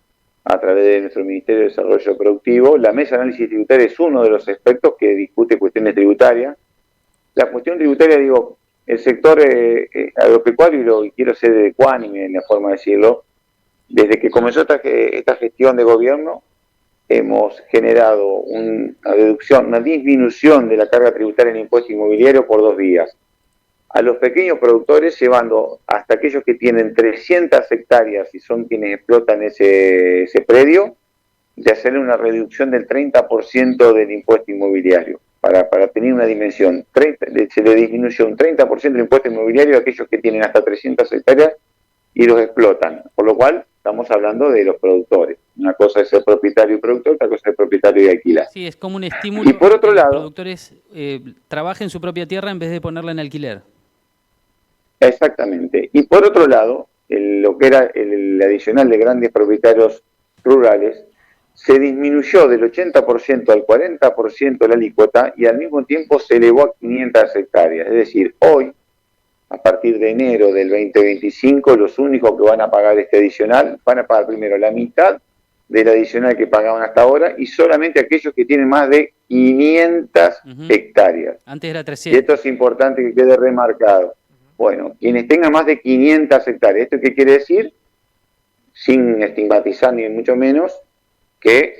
a través de nuestro Ministerio de Desarrollo Productivo. La mesa de análisis tributario es uno de los aspectos que discute cuestiones tributarias. La cuestión tributaria, el sector agropecuario, y quiero ser ecuánime en la forma de decirlo, desde que comenzó esta gestión de gobierno, hemos generado una disminución de la carga tributaria en el impuesto inmobiliario por dos vías. A los pequeños productores, llevando hasta aquellos que tienen 300 hectáreas y son quienes explotan ese predio, de hacerle una reducción del 30% del impuesto inmobiliario. para tener una dimensión, se le disminuyó un 30% el impuesto inmobiliario a aquellos que tienen hasta 300 hectáreas y los explotan, por lo cual estamos hablando de los productores. Una cosa es ser propietario y productor, otra cosa es ser propietario y alquilar. Sí, es como un estímulo y por otro que lado, los productores trabajen su propia tierra en vez de ponerla en alquiler. Exactamente. Y por otro lado, lo que era el adicional de grandes propietarios rurales, se disminuyó del 80% al 40% la alícuota y al mismo tiempo se elevó a 500 hectáreas. Es decir, hoy, a partir de enero del 2025, los únicos que van a pagar este adicional van a pagar primero la mitad del adicional que pagaban hasta ahora y solamente aquellos que tienen más de 500 hectáreas. Antes era Y 300. esto es importante que quede remarcado. Bueno, quienes tengan más de 500 hectáreas, ¿esto qué quiere decir? Sin estigmatizar ni mucho menos, que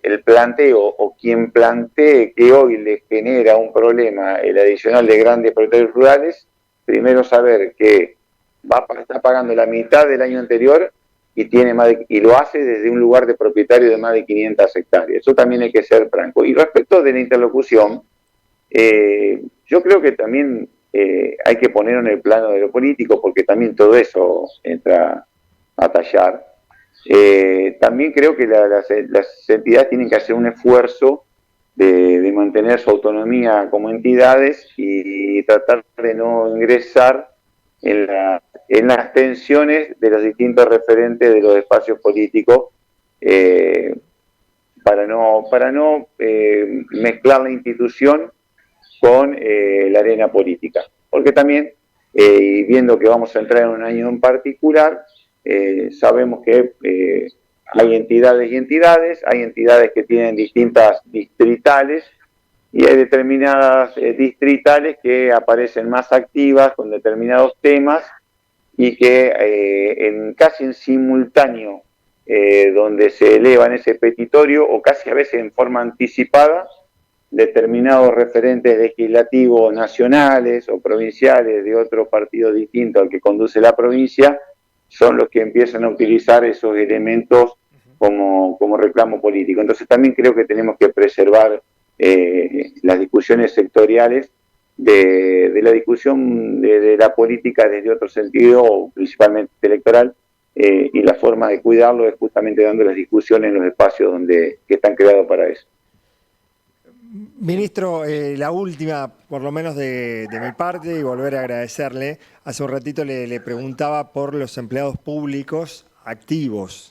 el planteo o quien plantee que hoy le genera un problema el adicional de grandes propietarios rurales, primero saber que está pagando la mitad del año anterior y y lo hace desde un lugar de propietario de más de 500 hectáreas. Eso también hay que ser franco. Y respecto de la interlocución, yo creo que también hay que ponerlo en el plano de lo político, porque también todo eso entra a tallar. También creo que las entidades tienen que hacer un esfuerzo de mantener su autonomía como entidades y tratar de no ingresar en las tensiones de los distintos referentes de los espacios políticos para no mezclar la institución con la arena política. Porque también, viendo que vamos a entrar en un año en particular, sabemos que hay entidades y entidades, hay entidades que tienen distintas distritales y hay determinadas distritales que aparecen más activas con determinados temas y que casi en simultáneo, donde se eleva en ese petitorio o casi a veces en forma anticipada, determinados referentes legislativos nacionales o provinciales de otro partido distinto al que conduce la provincia, son los que empiezan a utilizar esos elementos como reclamo político. Entonces también creo que tenemos que preservar las discusiones sectoriales de la discusión de la política desde otro sentido, principalmente electoral, y la forma de cuidarlo es justamente dando las discusiones en los espacios que están creados para eso. Ministro, la última, por lo menos de mi parte, y volver a agradecerle. Hace un ratito le preguntaba por los empleados públicos activos.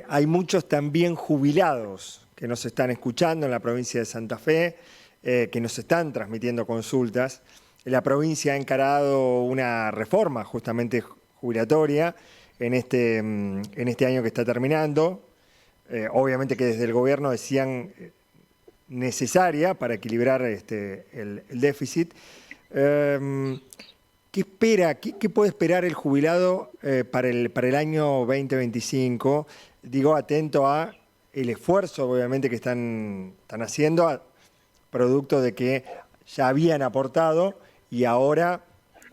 Hay muchos también jubilados que nos están escuchando en la provincia de Santa Fe, que nos están transmitiendo consultas. La provincia ha encarado una reforma justamente jubilatoria en este año que está terminando. Obviamente que desde el gobierno decían necesaria para equilibrar el déficit. ¿Qué espera? ¿Qué puede esperar el jubilado para el año 2025? Digo, atento a el esfuerzo, obviamente, que están haciendo, producto de que ya habían aportado y ahora,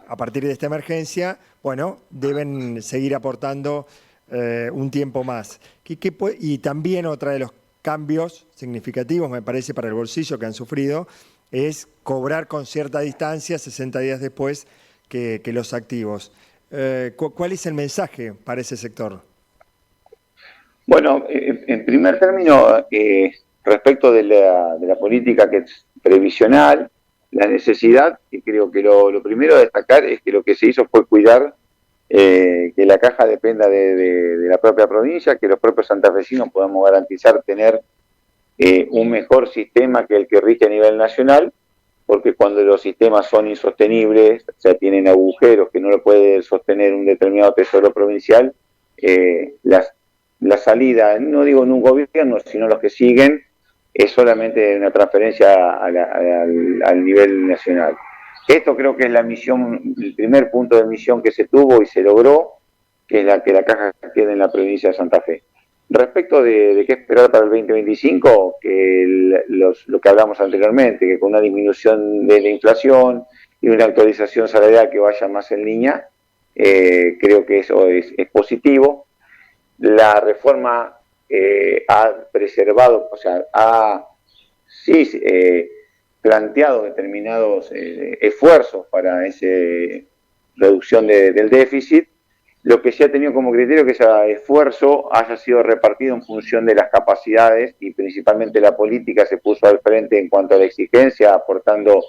a partir de esta emergencia, bueno, deben seguir aportando un tiempo más. Y también otra de los cambios significativos, me parece, para el bolsillo que han sufrido, es cobrar con cierta distancia, 60 días después, que los activos. ¿Cuál es el mensaje para ese sector? Bueno, en primer término, respecto de la política que es previsional, la necesidad, y creo que lo primero a destacar es que lo que se hizo fue cuidar que la caja dependa de la propia provincia, que los propios santafesinos podamos garantizar tener un mejor sistema que el que rige a nivel nacional, porque cuando los sistemas son insostenibles, o sea, tienen agujeros que no lo puede sostener un determinado tesoro provincial, la salida, no digo en un gobierno, sino los que siguen, es solamente una transferencia al nivel nacional. Esto creo que es la misión, el primer punto de misión que se tuvo y se logró, que es que la caja quede en la provincia de Santa Fe. Respecto de qué esperar para el 2025, que lo que hablamos anteriormente, que con una disminución de la inflación y una actualización salarial que vaya más en línea, creo que eso es positivo. La reforma ha preservado, o sea, ha sí planteado determinados esfuerzos para esa reducción del déficit. Lo que se ha tenido como criterio que ese esfuerzo haya sido repartido en función de las capacidades, y principalmente la política se puso al frente en cuanto a la exigencia, aportando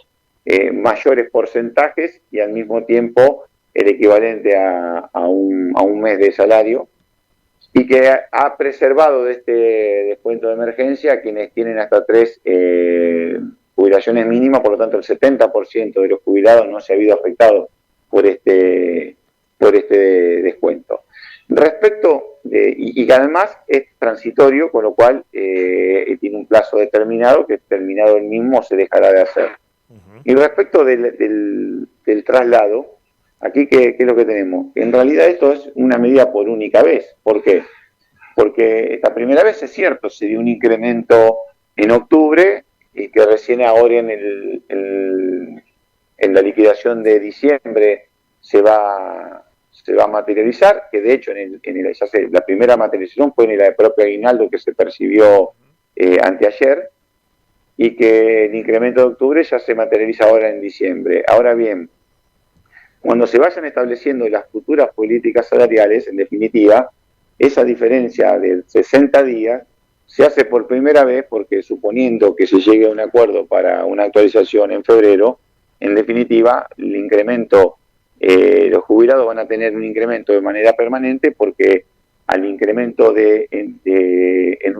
mayores porcentajes y al mismo tiempo el equivalente a un mes de salario, y que ha preservado de este descuento de emergencia a quienes tienen hasta 3 jubilaciones mínimas. Por lo tanto el 70% de los jubilados no se ha visto afectado por este descuento. Respecto y que además es transitorio, con lo cual tiene un plazo determinado, que terminado el mismo se dejará de hacer. Y respecto del traslado, aquí ¿qué es lo que tenemos? En realidad esto es una medida por única vez. ¿Por qué? Porque esta primera vez es cierto, se dio un incremento en octubre, y que recién ahora en la liquidación de diciembre se va a materializar, que de hecho la primera materialización fue en el propio aguinaldo que se percibió anteayer, y que el incremento de octubre ya se materializa ahora en diciembre. Ahora bien, cuando se vayan estableciendo las futuras políticas salariales, en definitiva, esa diferencia de 60 días se hace por primera vez, porque suponiendo que se llegue a un acuerdo para una actualización en febrero, en definitiva, el incremento, los jubilados van a tener un incremento de manera permanente, porque al incremento en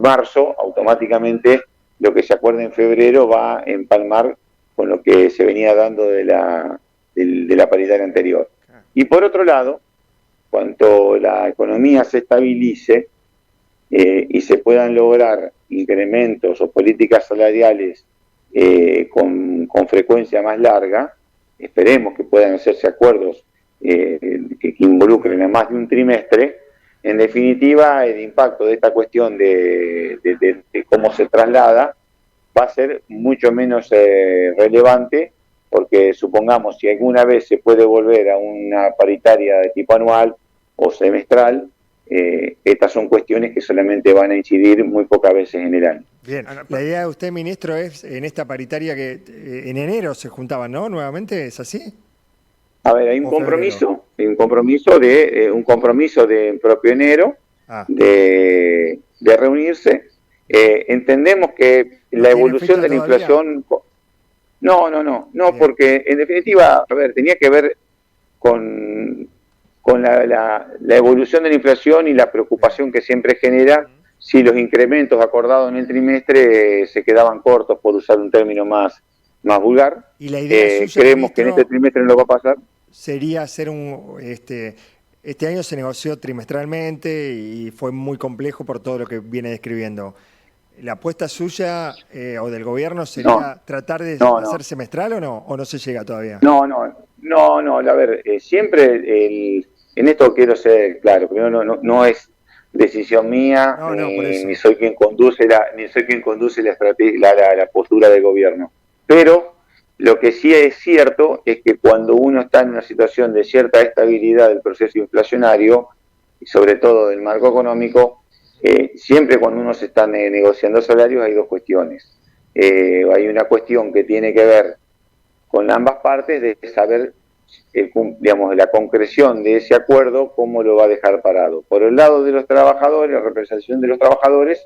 marzo, automáticamente lo que se acuerde en febrero va a empalmar con lo que se venía dando de la paridad anterior. Y por otro lado, cuanto la economía se estabilice y se puedan lograr incrementos o políticas salariales con frecuencia más larga, esperemos que puedan hacerse acuerdos que involucren a más de un trimestre. En definitiva, el impacto de esta cuestión de cómo se traslada va a ser mucho menos relevante, porque supongamos, si alguna vez se puede volver a una paritaria de tipo anual o semestral, estas son cuestiones que solamente van a incidir muy pocas veces en el año. Bien, la idea de usted, ministro, es en esta paritaria que en enero se juntaban, ¿no? Nuevamente, ¿es así? A ver, hay un compromiso de propio enero de reunirse. Entendemos que la evolución de la inflación... No, porque en definitiva, a ver, tenía que ver con la evolución de la inflación y la preocupación que siempre genera si los incrementos acordados en el trimestre se quedaban cortos, por usar un término más vulgar. ¿Y la idea suya, creemos que en este trimestre no lo va a pasar? Sería hacer este año se negoció trimestralmente y fue muy complejo por todo lo que viene describiendo. ¿La apuesta suya o del gobierno sería tratar de hacer semestral o no se llega todavía? No, a ver, siempre en esto quiero ser claro, primero no es decisión mía, ni soy quien conduce la postura del gobierno. Pero lo que sí es cierto es que cuando uno está en una situación de cierta estabilidad del proceso inflacionario, y sobre todo del marco económico, siempre cuando uno se está negociando salarios hay dos cuestiones. Hay una cuestión que tiene que ver con ambas partes, de saber la concreción de ese acuerdo, cómo lo va a dejar parado. Por el lado de los trabajadores, la representación de los trabajadores,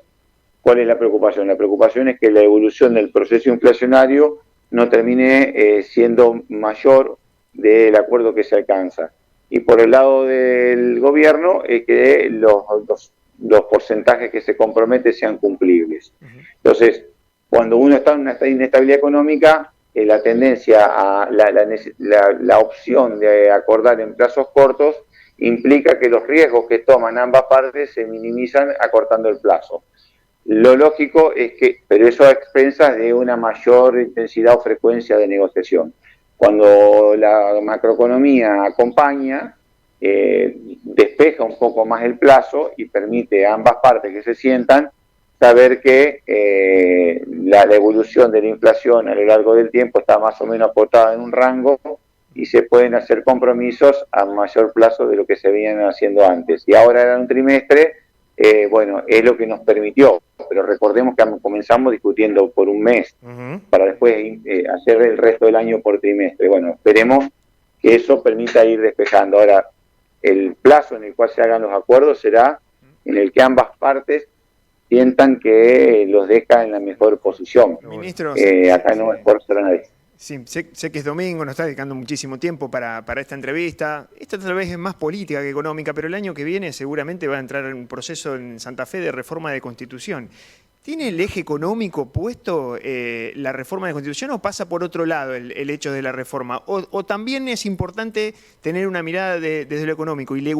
¿cuál es la preocupación? La preocupación es que la evolución del proceso inflacionario no termine siendo mayor del acuerdo que se alcanza. Y por el lado del gobierno es que los porcentajes que se compromete sean cumplibles. Entonces, cuando uno está en una inestabilidad económica, la tendencia a la opción de acordar en plazos cortos implica que los riesgos que toman ambas partes se minimizan acortando el plazo. Lo lógico es que, pero eso a expensas de una mayor intensidad o frecuencia de negociación. Cuando la macroeconomía acompaña, despeja un poco más el plazo y permite a ambas partes que se sientan saber que la evolución de la inflación a lo largo del tiempo está más o menos aportada en un rango y se pueden hacer compromisos a mayor plazo de lo que se venían haciendo antes. Y ahora era un trimestre, bueno, es lo que nos permitió. Pero recordemos que comenzamos discutiendo por un mes para después hacer el resto del año por trimestre. Bueno, esperemos que eso permita ir despejando. Ahora, el plazo en el cual se hagan los acuerdos será en el que ambas partes sientan que los deja en la mejor posición. Ministro, acá no es por ser a nadie. Sí, sé que es domingo, nos está dedicando muchísimo tiempo para esta entrevista. Esta tal vez es más política que económica, pero el año que viene seguramente va a entrar en un proceso en Santa Fe de reforma de Constitución. ¿Tiene el eje económico puesto la reforma de Constitución o pasa por otro lado el hecho de la reforma? ¿O también es importante tener una mirada desde lo económico y le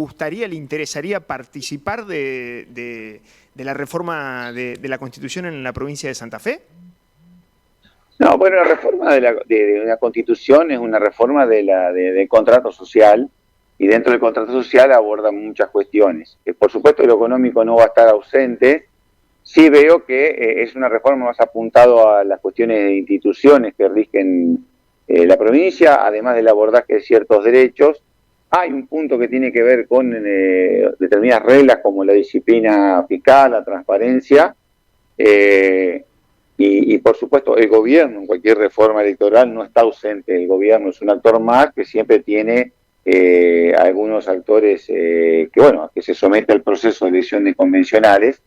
interesaría participar de la reforma de la Constitución en la provincia de Santa Fe? No, bueno, la reforma de una Constitución es una reforma del contrato social, y dentro del contrato social aborda muchas cuestiones. Por supuesto, lo económico no va a estar ausente. Sí veo que es una reforma más apuntado a las cuestiones de instituciones que rigen la provincia, además del abordaje de ciertos derechos. Hay un punto que tiene que ver con determinadas reglas como la disciplina fiscal, la transparencia, y por supuesto el gobierno en cualquier reforma electoral no está ausente. El gobierno es un actor más que siempre tiene algunos actores que se somete al proceso de elecciones convencionales,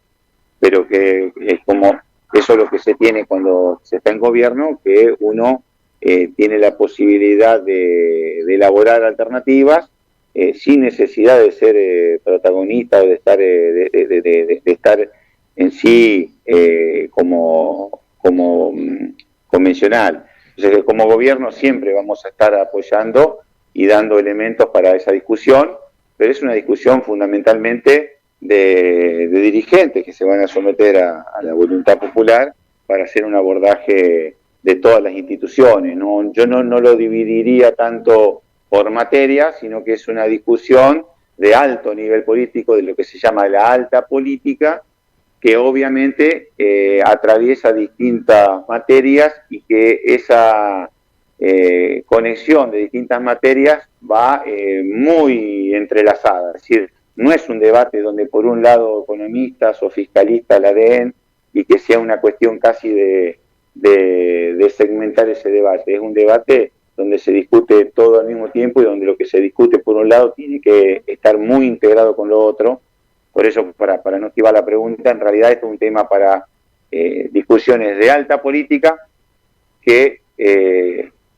pero que es como eso es lo que se tiene cuando se está en gobierno, que uno tiene la posibilidad de elaborar alternativas sin necesidad de ser protagonista o de estar en sí como convencional. Entonces, como gobierno siempre vamos a estar apoyando y dando elementos para esa discusión, pero es una discusión fundamentalmente de dirigentes que se van a someter a la voluntad popular para hacer un abordaje de todas las instituciones. Yo no lo dividiría tanto por materia, sino que es una discusión de alto nivel político, de lo que se llama la alta política, que obviamente atraviesa distintas materias y que esa conexión de distintas materias va muy entrelazada. Es decir, no es un debate donde por un lado economistas o fiscalistas la den y que sea una cuestión casi de segmentar ese debate. Es un debate donde se discute todo al mismo tiempo y donde lo que se discute por un lado tiene que estar muy integrado con lo otro. Por eso, para no esquivar la pregunta, en realidad esto es un tema para discusiones de alta política que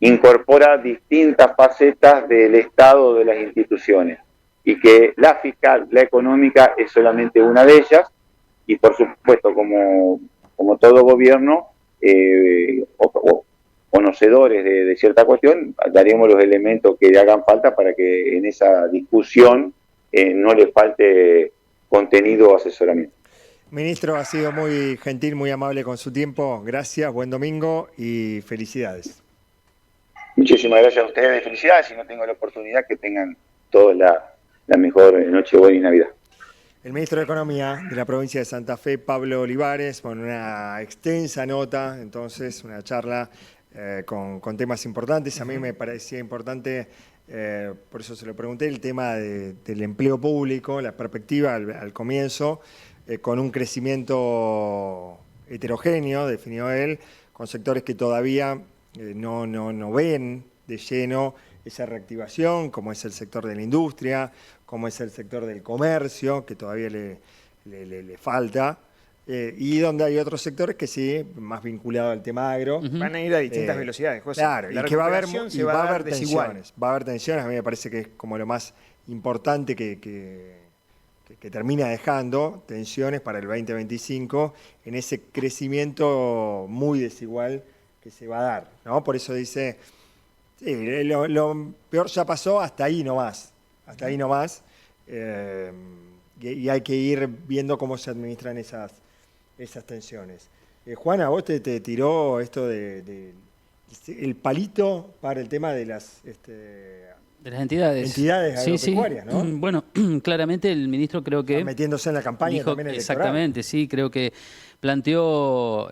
incorpora distintas facetas del Estado o de las instituciones, y que la fiscal, la económica, es solamente una de ellas, y por supuesto, como todo gobierno, conocedores de cierta cuestión, daremos los elementos que le hagan falta para que en esa discusión no le falte contenido o asesoramiento. Ministro, ha sido muy gentil, muy amable con su tiempo. Gracias, buen domingo y felicidades. Muchísimas gracias a ustedes, felicidades, y no tengo la oportunidad, que tengan todos la mejor Nochebuena y Navidad. El ministro de Economía de la provincia de Santa Fe, Pablo Olivares, con una extensa nota, entonces una charla con temas importantes. A mí me parecía importante, por eso se lo pregunté, el tema del empleo público, la perspectiva al comienzo, con un crecimiento heterogéneo, definió él, con sectores que todavía no ven de lleno esa reactivación, como es el sector de la industria, como es el sector del comercio, que todavía le falta, y donde hay otros sectores que sí, más vinculados al tema agro. Van a ir a distintas velocidades, José. Claro, la y que va a haber desigual. tensiones. Va a haber tensiones, a mí me parece que es como lo más importante que termina dejando tensiones para el 2025 en ese crecimiento muy desigual que se va a dar, ¿no? Por eso dice, sí, lo peor ya pasó, hasta ahí nomás, y hay que ir viendo cómo se administran esas tensiones. Juana, vos te tiró esto el palito para el tema de las de las entidades agropecuarias, ¿no? Bueno, claramente el ministro creo que... Está metiéndose en la campaña dijo, también electoral. Exactamente, sí, creo que planteó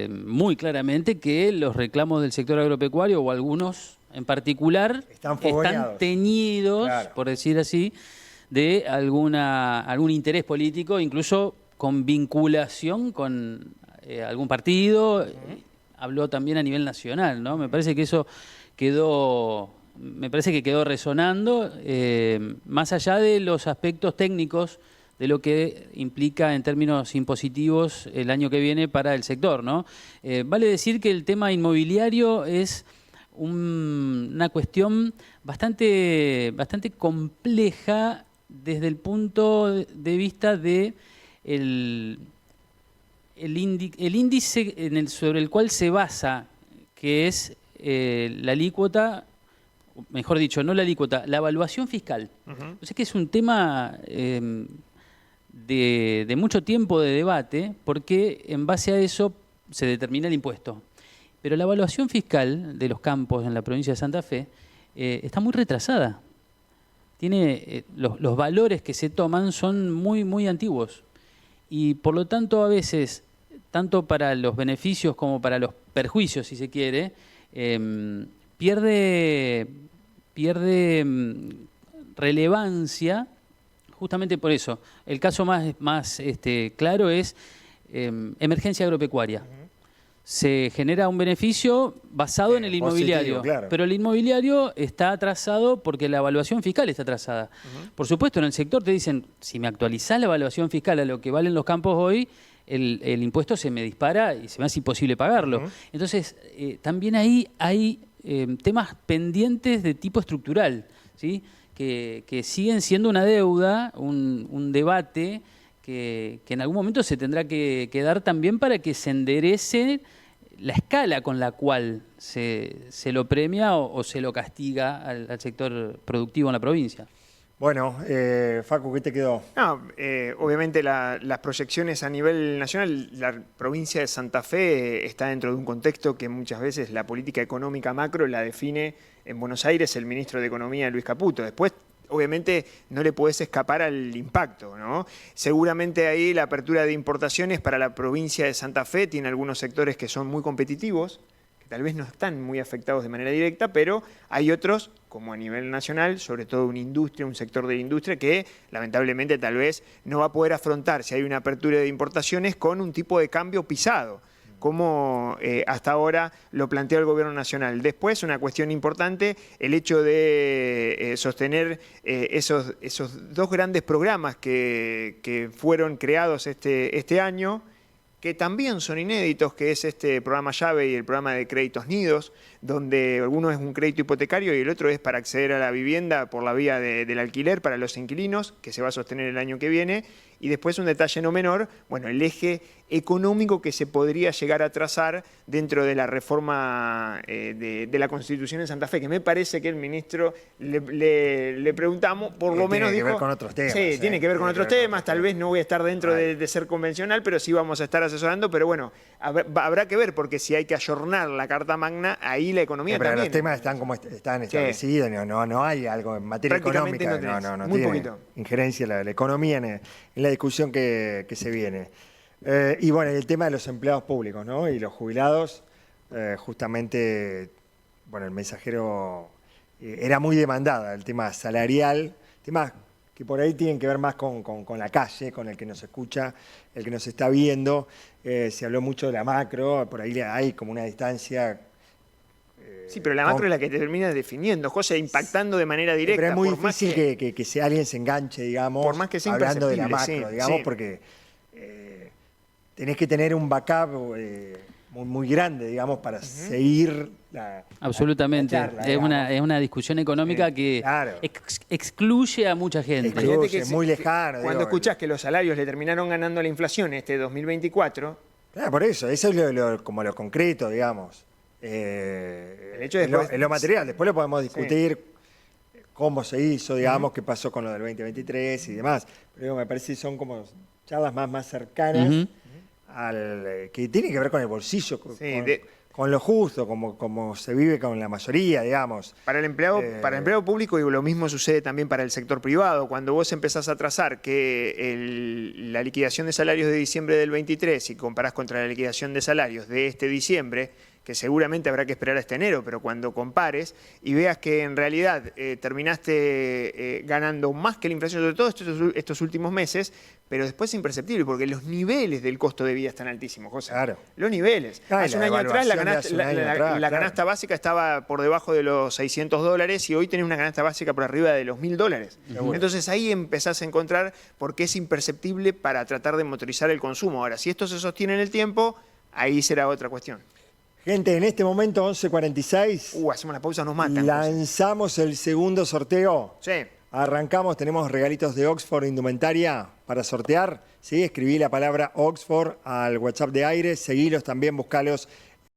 muy claramente que los reclamos del sector agropecuario, o algunos en particular, están teñidos, claro, por decir así, de algún interés político, incluso con vinculación con algún partido. Habló también a nivel nacional, ¿no? Me parece que eso quedó resonando, más allá de los aspectos técnicos de lo que implica en términos impositivos el año que viene para el sector, ¿no? Vale decir que el tema inmobiliario es una cuestión bastante compleja desde el punto de vista de el índice sobre el cual se basa, que es la alícuota, mejor dicho, no la alícuota, la evaluación fiscal. Entonces, que es un tema de mucho tiempo de debate, porque en base a eso se determina el impuesto. Pero la evaluación fiscal de los campos en la provincia de Santa Fe está muy retrasada. Los valores que se toman son muy antiguos. Y por lo tanto, a veces, tanto para los beneficios como para los perjuicios, si se quiere, pierde relevancia justamente por eso. El caso más claro es emergencia agropecuaria. Se genera un beneficio basado en el inmobiliario, claro. Pero el inmobiliario está atrasado porque la evaluación fiscal está atrasada. Por supuesto, en el sector te dicen, si me actualizás la evaluación fiscal a lo que valen los campos hoy, el impuesto se me dispara y se me hace imposible pagarlo. Entonces, también ahí hay temas pendientes de tipo estructural, ¿sí? Que siguen siendo una deuda, un debate que en algún momento se tendrá que dar también para que se enderece la escala con la cual se lo premia o se lo castiga al sector productivo en la provincia. Bueno, Facu, ¿qué te quedó? No, obviamente las proyecciones a nivel nacional, la provincia de Santa Fe está dentro de un contexto que muchas veces la política económica macro la define en Buenos Aires el ministro de Economía, Luis Caputo. Después, obviamente, no le podés escapar al impacto, ¿no? Seguramente ahí la apertura de importaciones para la provincia de Santa Fe tiene algunos sectores que son muy competitivos, que tal vez no están muy afectados de manera directa, pero hay otros, como a nivel nacional, sobre todo una industria, un sector de la industria que lamentablemente tal vez no va a poder afrontar si hay una apertura de importaciones con un tipo de cambio pisado, como hasta ahora lo planteó el gobierno nacional. Después, una cuestión importante, el hecho de sostener esos dos grandes programas que fueron creados este año, que también son inéditos, que es este programa llave y el programa de créditos nidos, donde uno es un crédito hipotecario y el otro es para acceder a la vivienda por la vía del alquiler para los inquilinos, que se va a sostener el año que viene. Y después un detalle no menor, bueno, el eje económico que se podría llegar a trazar dentro de la reforma de la Constitución en Santa Fe, que me parece que el ministro le preguntamos, por lo menos dijo... Tiene que ver con otros temas. Sí, tiene que ver con otros temas, tal vez no voy a estar dentro de ser convencional, pero sí vamos a estar asesorando, pero bueno, habrá que ver, porque si hay que ayornar la Carta Magna, ahí la economía pero también. los temas están como están establecidos, no hay algo en materia Prácticamente económica, no muy tiene poquito. injerencia la economía en la discusión que se viene. Y bueno, el tema de los empleados públicos, ¿no? Y los jubilados, justamente, bueno, el mensajero era muy demandada, el tema salarial, temas que por ahí tienen que ver más con la calle, con el que nos escucha, el que nos está viendo. Se habló mucho de la macro, por ahí hay como una distancia. Sí, pero la macro es la que te termina definiendo, José, impactando de manera directa. Pero es muy por más difícil que alguien se enganche, digamos, por más que sea hablando de la macro, imperceptible, sí, digamos, sí. porque tenés que tener un backup muy grande, digamos, para seguir Absolutamente. la charla, Es una discusión económica que claro. excluye a mucha gente. Excluye. Fíjate que muy lejano, Cuando digo, escuchás que los salarios le terminaron ganando a la inflación este 2024, Claro, por eso es como lo concreto, digamos. el hecho Es después, lo material. Después lo podemos discutir cómo se hizo, digamos, qué pasó con lo del 2023 y demás. Pero digo, me parece que son como charlas más cercanas que tienen que ver con el bolsillo, con lo justo, como se vive con la mayoría, digamos. para el empleado público, y lo mismo sucede también para el sector privado. Cuando vos empezás a trazar que la liquidación de salarios de diciembre del 23 y comparás contra la liquidación de salarios de este diciembre, que seguramente habrá que esperar hasta enero, pero cuando compares y veas que en realidad terminaste ganando más que la inflación, sobre todo estos últimos meses, pero después es imperceptible, porque los niveles del costo de vida están altísimos, José. Claro. Los niveles. Hace un año atrás la canasta básica estaba por debajo de los $600 y hoy tenés una canasta básica por arriba de los $1000. Entonces ahí empezás a encontrar por qué es imperceptible para tratar de motorizar el consumo. Ahora, si esto se sostiene en el tiempo, ahí será otra cuestión. Gente, en este momento, 11:46, Hacemos la pausa, nos matan. lanzamos el segundo sorteo. Sí. Arrancamos, tenemos regalitos de Oxford Indumentaria para sortear. ¿Sí? Escribí la palabra Oxford al WhatsApp de Aire, seguilos también, buscalos